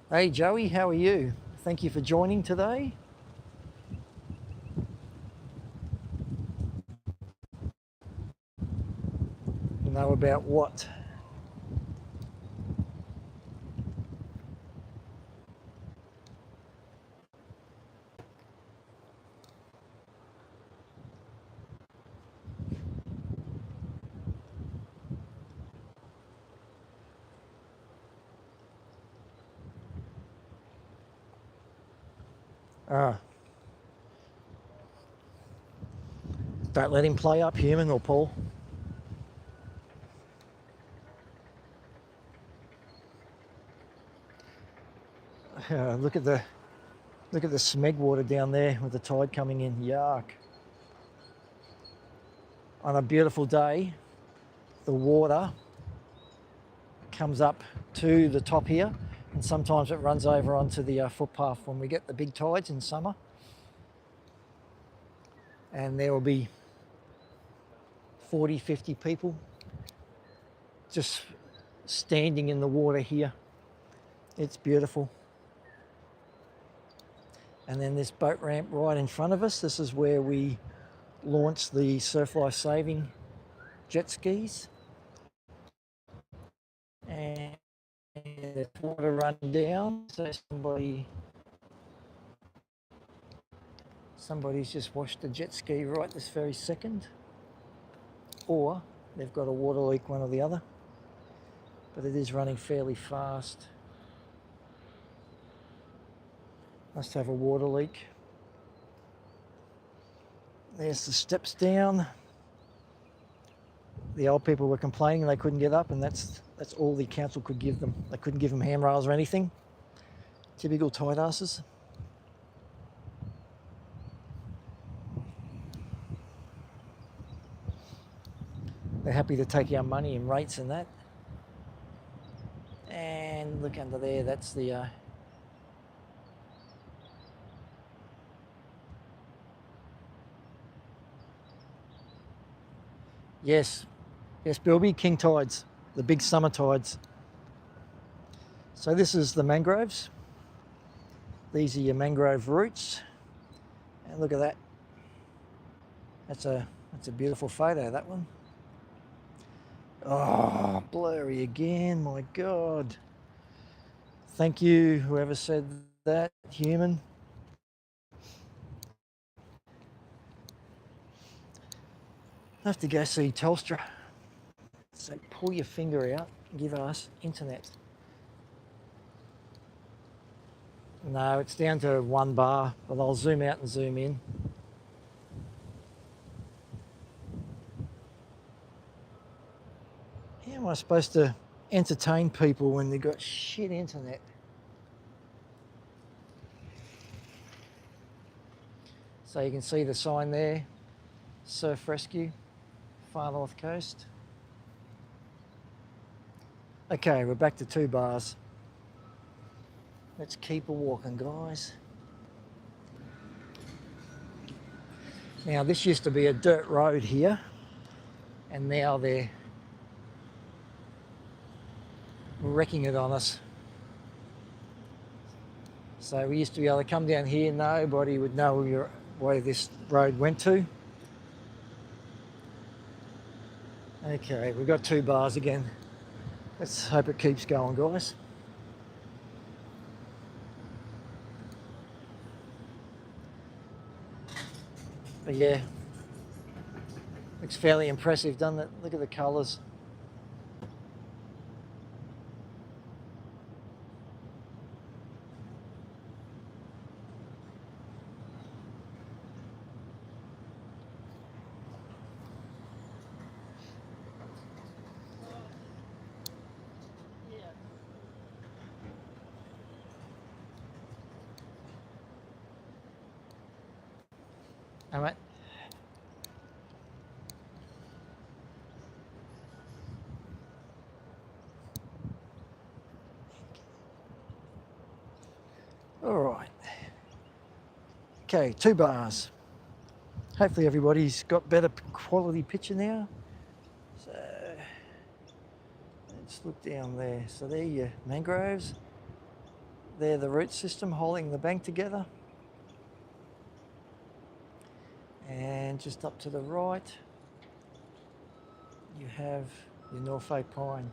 Hey Joey, how are you? Thank you for joining today. You know about what? Don't let him play up, human or Paul. Look at the Look at the smeg water down there with the tide coming in. Yuck. On a beautiful day, the water comes up to the top here, and sometimes it runs over onto the footpath when we get the big tides in summer. And there will be 40, 50 people just standing in the water here. It's beautiful. And then this boat ramp right in front of us, this is where we launched the surf life saving jet skis. And there's water running down, so somebody's just washed the jet ski right this very second, or they've got a water leak, one or the other, but it is running fairly fast. Must have a water leak. There's the steps down. The old people were complaining they couldn't get up, and that's all the council could give them. They couldn't give them handrails or anything. Typical tight asses. They're happy to take our money and rates and that. And look under there, that's the yes, Bilby, king tides, the big summer tides. So this is the mangroves. These are your mangrove roots. And look at that. That's a beautiful photo, that one. Oh, blurry again, my God. Thank you, whoever said that, human. I have to go see Telstra. So pull your finger out and give us internet. No, it's down to 1 bar, but I'll zoom out and zoom in. How am I supposed to entertain people when they've got shit internet? So you can see the sign there, Surf Rescue, far north coast. Okay, we're back to 2 bars. Let's keep a walking, guys. Now this used to be a dirt road here, and now they're wrecking it on us. So we used to be able to come down here, nobody would know where this road went to. Okay, we've got 2 bars again. Let's hope it keeps going, guys. But yeah, looks fairly impressive, doesn't it? Look at the colours. All right. All right. Okay, 2 bars. Hopefully everybody's got better quality picture now. So let's look down there. So there your mangroves. They're the root system holding the bank together. And just up to the right, you have your Norfolk pine.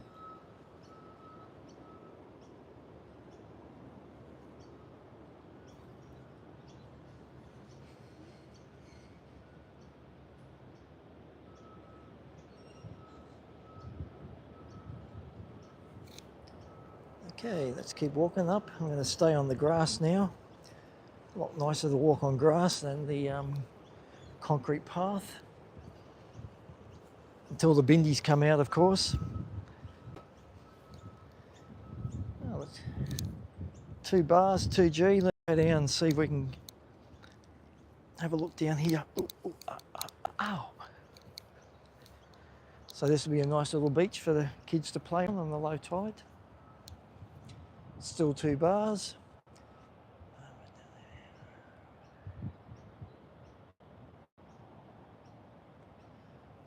Okay, let's keep walking up. I'm going to stay on the grass now. A lot nicer to walk on grass than the concrete path. Until the bindies come out, of course. Oh, 2 bars, 2G, learn how go down and see if we can have a look down here. Ooh, ooh, ow. So this will be a nice little beach for the kids to play on the low tide. Still 2 bars.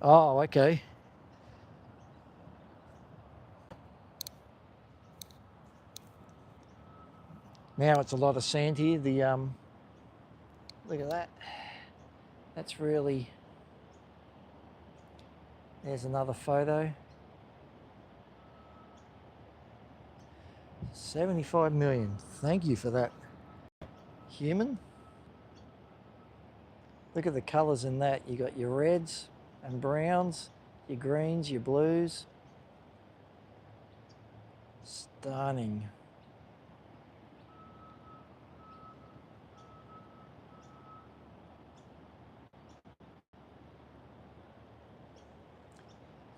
Oh, okay. Now it's a lot of sand here. Look at that. That's really. There's another photo. 75 million. Thank you for that. Human. Look at the colours in that. You got your reds and browns, your greens, your blues. Stunning.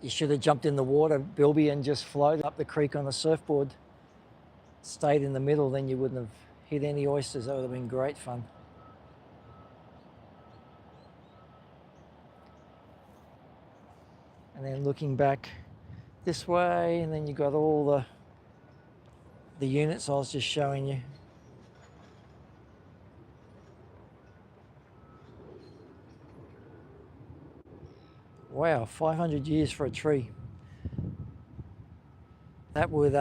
You should have jumped in the water, Bilby, and just floated up the creek on a surfboard. Stayed in the middle, then you wouldn't have hit any oysters. That would have been great fun. And then looking back this way, and then you got all the units I was just showing you. Wow, 500 years for a tree. That would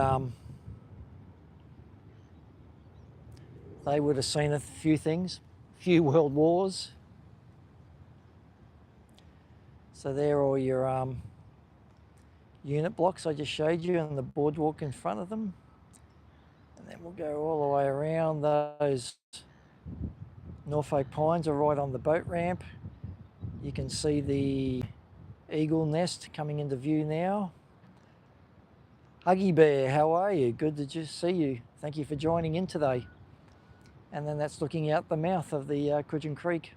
they would have seen a few things, a few world wars. So there are all your unit blocks I just showed you and the boardwalk in front of them. And then we'll go all the way around. Those Norfolk pines are right on the boat ramp. You can see the eagle nest coming into view now. Huggy Bear, how are you? Good to just see you. Thank you for joining in today. And then that's looking out the mouth of the Cudgen Creek.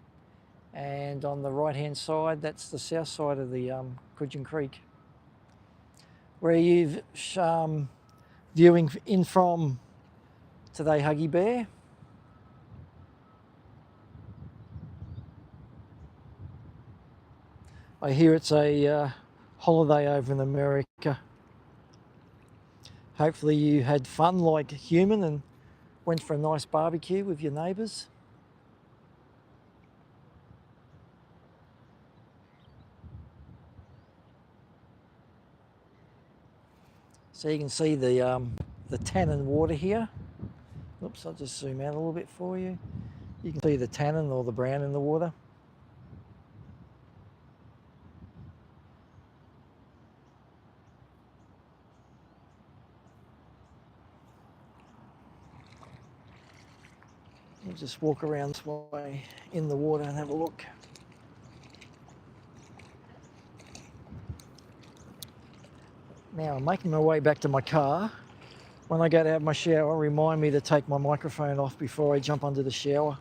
And on the right hand side, that's the south side of the Cudgen Creek. Where are you viewing in from today, Huggy Bear? I hear it's a holiday over in America. Hopefully you had fun like human and went for a nice barbecue with your neighbours. So you can see the tannin water here. Oops, I'll just zoom out a little bit for you. You can see the tannin or the brown in the water. We'll just walk around this way in the water and have a look. Now I'm making my way back to my car. When I go to have my shower, remind me to take my microphone off before I jump under the shower.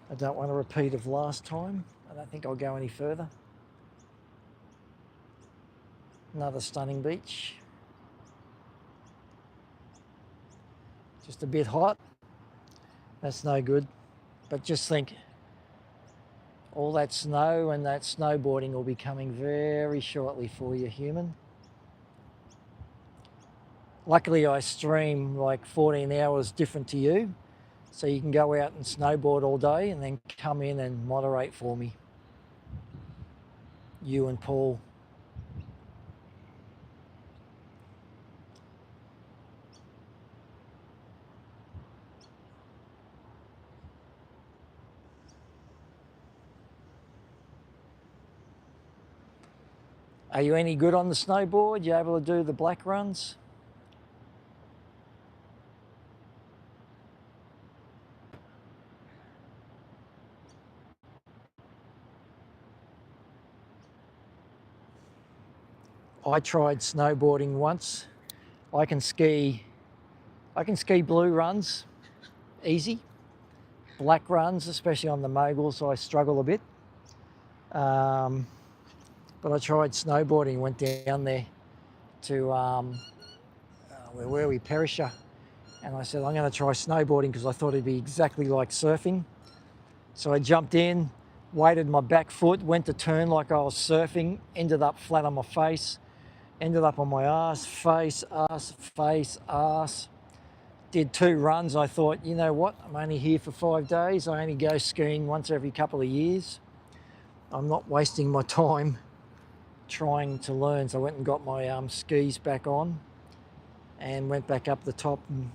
I don't want a repeat of last time. I don't think I'll go any further. Another stunning beach. Just a bit hot. That's no good. But just think, all that snow and that snowboarding will be coming very shortly for you, human. Luckily, I stream like 14 hours different to you, so you can go out and snowboard all day and then come in and moderate for me. You and Paul. Are you any good on the snowboard? You able to do the black runs? I tried snowboarding once. I can ski blue runs, easy. Black runs, especially on the moguls, I struggle a bit. But I tried snowboarding, went down there to, where were we, Perisher, And I said, I'm going to try snowboarding because I thought it'd be exactly like surfing. So I jumped in, weighted my back foot, went to turn like I was surfing, ended up flat on my face, ended up on my ass, face, ass. Did 2 runs. I thought, you know what, I'm only here for 5 days. I only go skiing once every couple of years. I'm not wasting my time trying to learn. So I went and got my skis back on and went back up the top and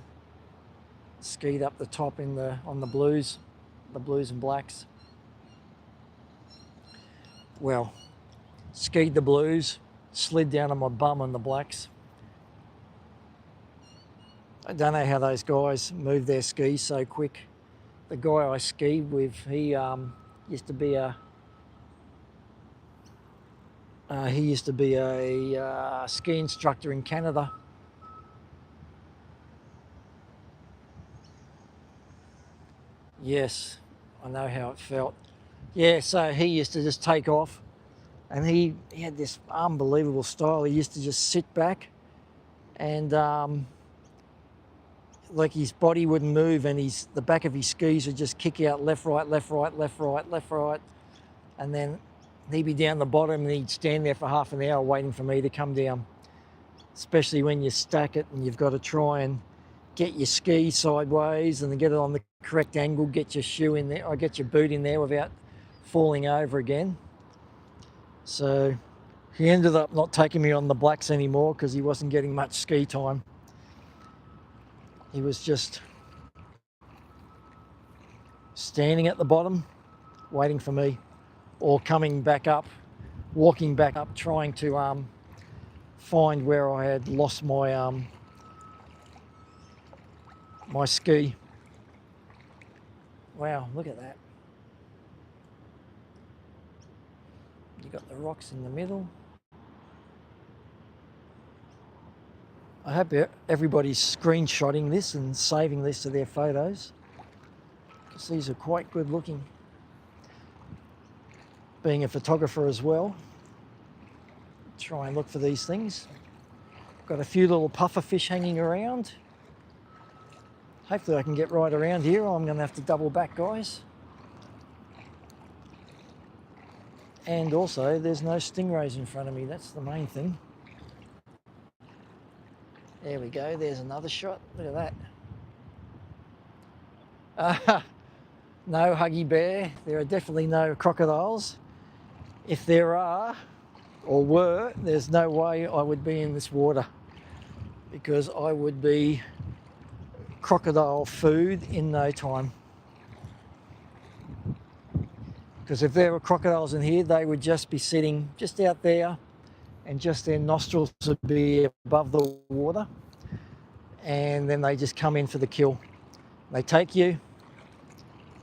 skied up the top on the blues and blacks. Well, skied the blues, slid down on my bum on the blacks. I don't know how those guys move their skis so quick. The guy I skied with, he used to be a ski instructor in Canada. Yes, I know how it felt. Yeah, so he used to just take off, and he had this unbelievable style. He used to just sit back and like his body wouldn't move, and the back of his skis would just kick out left, right, left, right, left, right, left, right. And then he'd be down the bottom and he'd stand there for half an hour waiting for me to come down. Especially when you stack it and you've got to try and get your ski sideways and then get it on the correct angle, get your shoe in there, or get your boot in there without falling over again. So he ended up not taking me on the blacks anymore because he wasn't getting much ski time. He was just standing at the bottom waiting for me, or coming back up, walking back up, trying to find where I had lost my my ski. Wow, look at that. You got the rocks in the middle. I hope everybody's screenshotting this and saving this to their photos, because these are quite good looking. Being a photographer as well, try and look for these things. Got a few little puffer fish hanging around. Hopefully I can get right around here. I'm going to have to double back, guys. And also, there's no stingrays in front of me. That's the main thing. There we go. There's another shot. Look at that. No Huggy Bear. There are definitely no crocodiles. If there are, or were, there's no way I would be in this water, because I would be crocodile food in no time. Because if there were crocodiles in here, they would just be sitting just out there, and just their nostrils would be above the water, and then they just come in for the kill. They take you,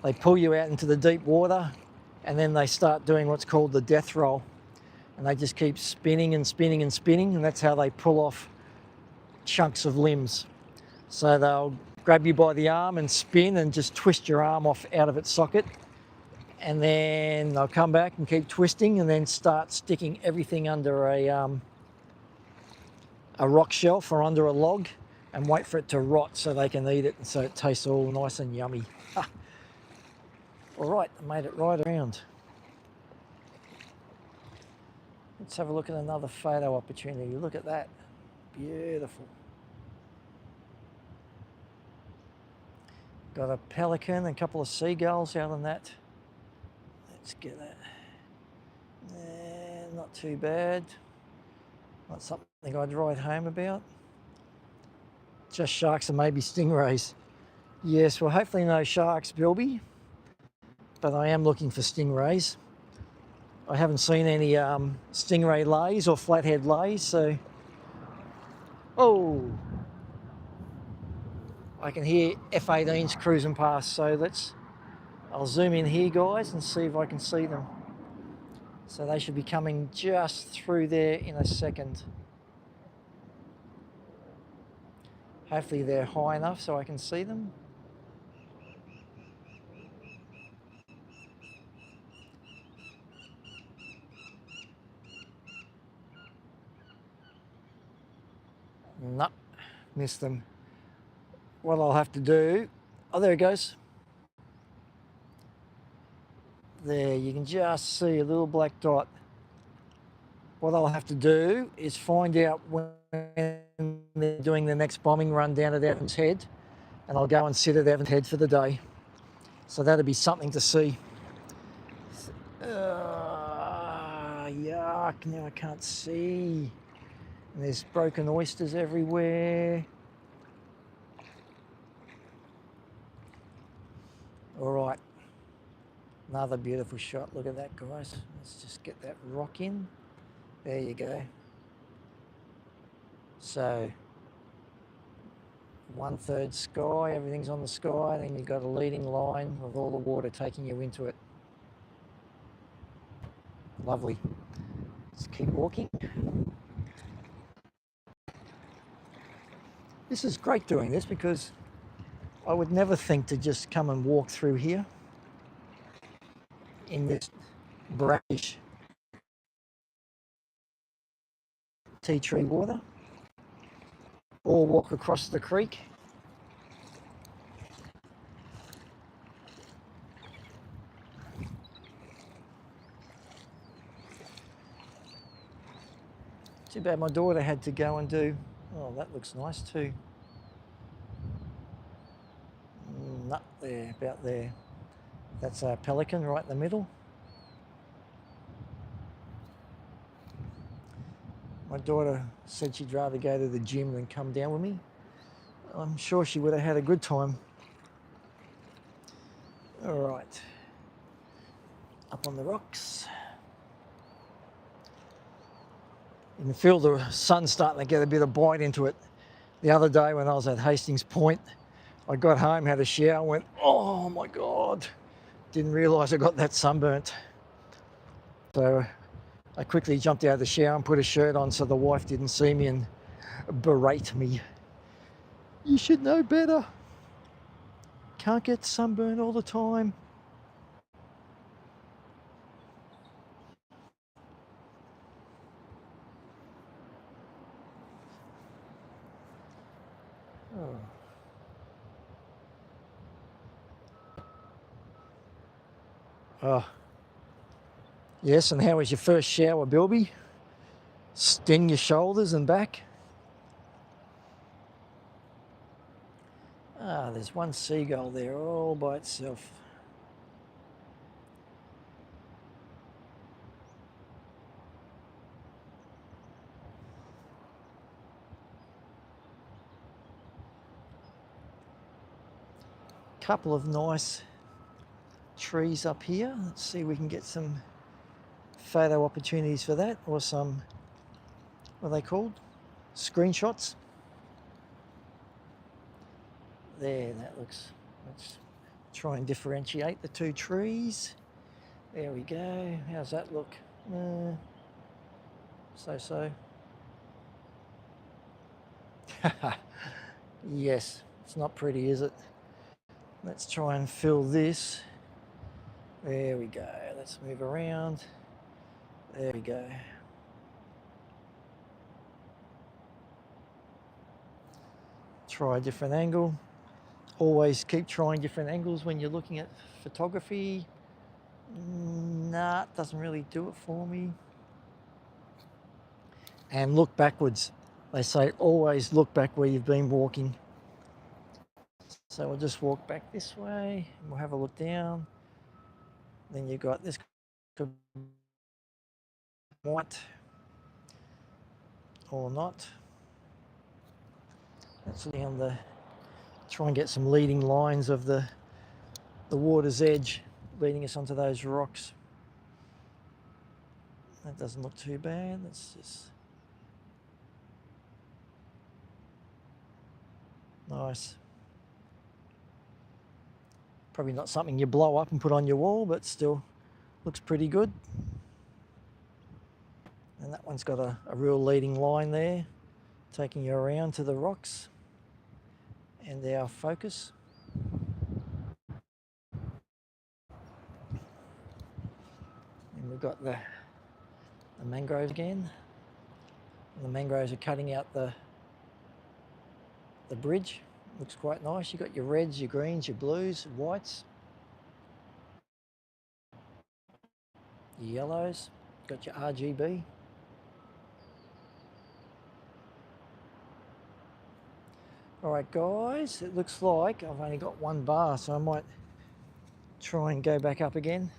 they pull you out into the deep water, and then they start doing what's called the death roll. And they just keep spinning and spinning and spinning, and that's how they pull off chunks of limbs. So they'll grab you by the arm and spin and just twist your arm off out of its socket, and then they'll come back and keep twisting, and then start sticking everything under a rock shelf or under a log, and wait for it to rot so they can eat it, and so it tastes all nice and yummy. All right, I made it right around. Let's have a look at another photo opportunity. Look at that. Beautiful. Got a pelican and a couple of seagulls out on that. Let's get that. Not too bad. Not something I'd write home about. Just sharks and maybe stingrays. Yes, well, hopefully no sharks, Bilby. But I am looking for stingrays. I haven't seen any stingray lays or flathead lays, so... Oh! I can hear F-18s cruising past, so I'll zoom in here, guys, and see if I can see them. So they should be coming just through there in a second. Hopefully they're high enough so I can see them. Nope, missed them. what I'll have to do, oh, there it goes. There, you can just see a little black dot. What I'll have to do is find out when they're doing the next bombing run down at Evans Head, and I'll go and sit at Evans Head for the day. So that'll be something to see. Yuck, now I can't see. And there's broken oysters everywhere. All right, another beautiful shot. Look at that, guys. Let's just get that rock in. There you go. So 1/3 sky, everything's on the sky, then you've got a leading line with all the water taking you into it. Lovely. Let's keep walking. This is great doing this because I would never think to just come and walk through here in this brackish tea tree water, or walk across the creek. Too bad my daughter had to go and do, oh, that looks nice too. Not there, about there. That's a pelican right in the middle. My daughter said she'd rather go to the gym than come down with me. I'm sure she would have had a good time. All right, up on the rocks. You can feel the sun starting to get a bit of bite into it. The other day when I was at Hastings Point, I got home, had a shower, and went, oh my God. Didn't realise I got that sunburnt. So I quickly jumped out of the shower and put a shirt on so the wife didn't see me and berate me. You should know better. Can't get sunburn all the time. Oh. Oh. Yes, and how was your first shower, Bilby? Sting your shoulders and back? Ah, there's one seagull there all by itself. Couple of nice trees up here. Let's see if we can get some photo opportunities for that, or some, what are they called? Screenshots. There, that looks, let's try and differentiate the two trees. There we go. How's that look? So. Yes, it's not pretty, is it? Let's try and fill this. There we go. Let's move around. There we go. Try a different angle. Always keep trying different angles when you're looking at photography. Nah, it doesn't really do it for me. And look backwards. They say always look back where you've been walking. So we'll just walk back this way and we'll have a look down. Then you've got this white or not. Let's down the, try and get some leading lines of the water's edge leading us onto those rocks. That doesn't look too bad. Let's just, nice. Probably not something you blow up and put on your wall, but still looks pretty good. And that one's got a real leading line there, taking you around to the rocks and our focus. And we've got the mangroves again. And the mangroves are cutting out the bridge Looks quite nice. You've got your reds, your greens, your blues, whites, your yellows, got your RGB. All right, guys, it looks like I've only got one bar, so I might try and go back up again.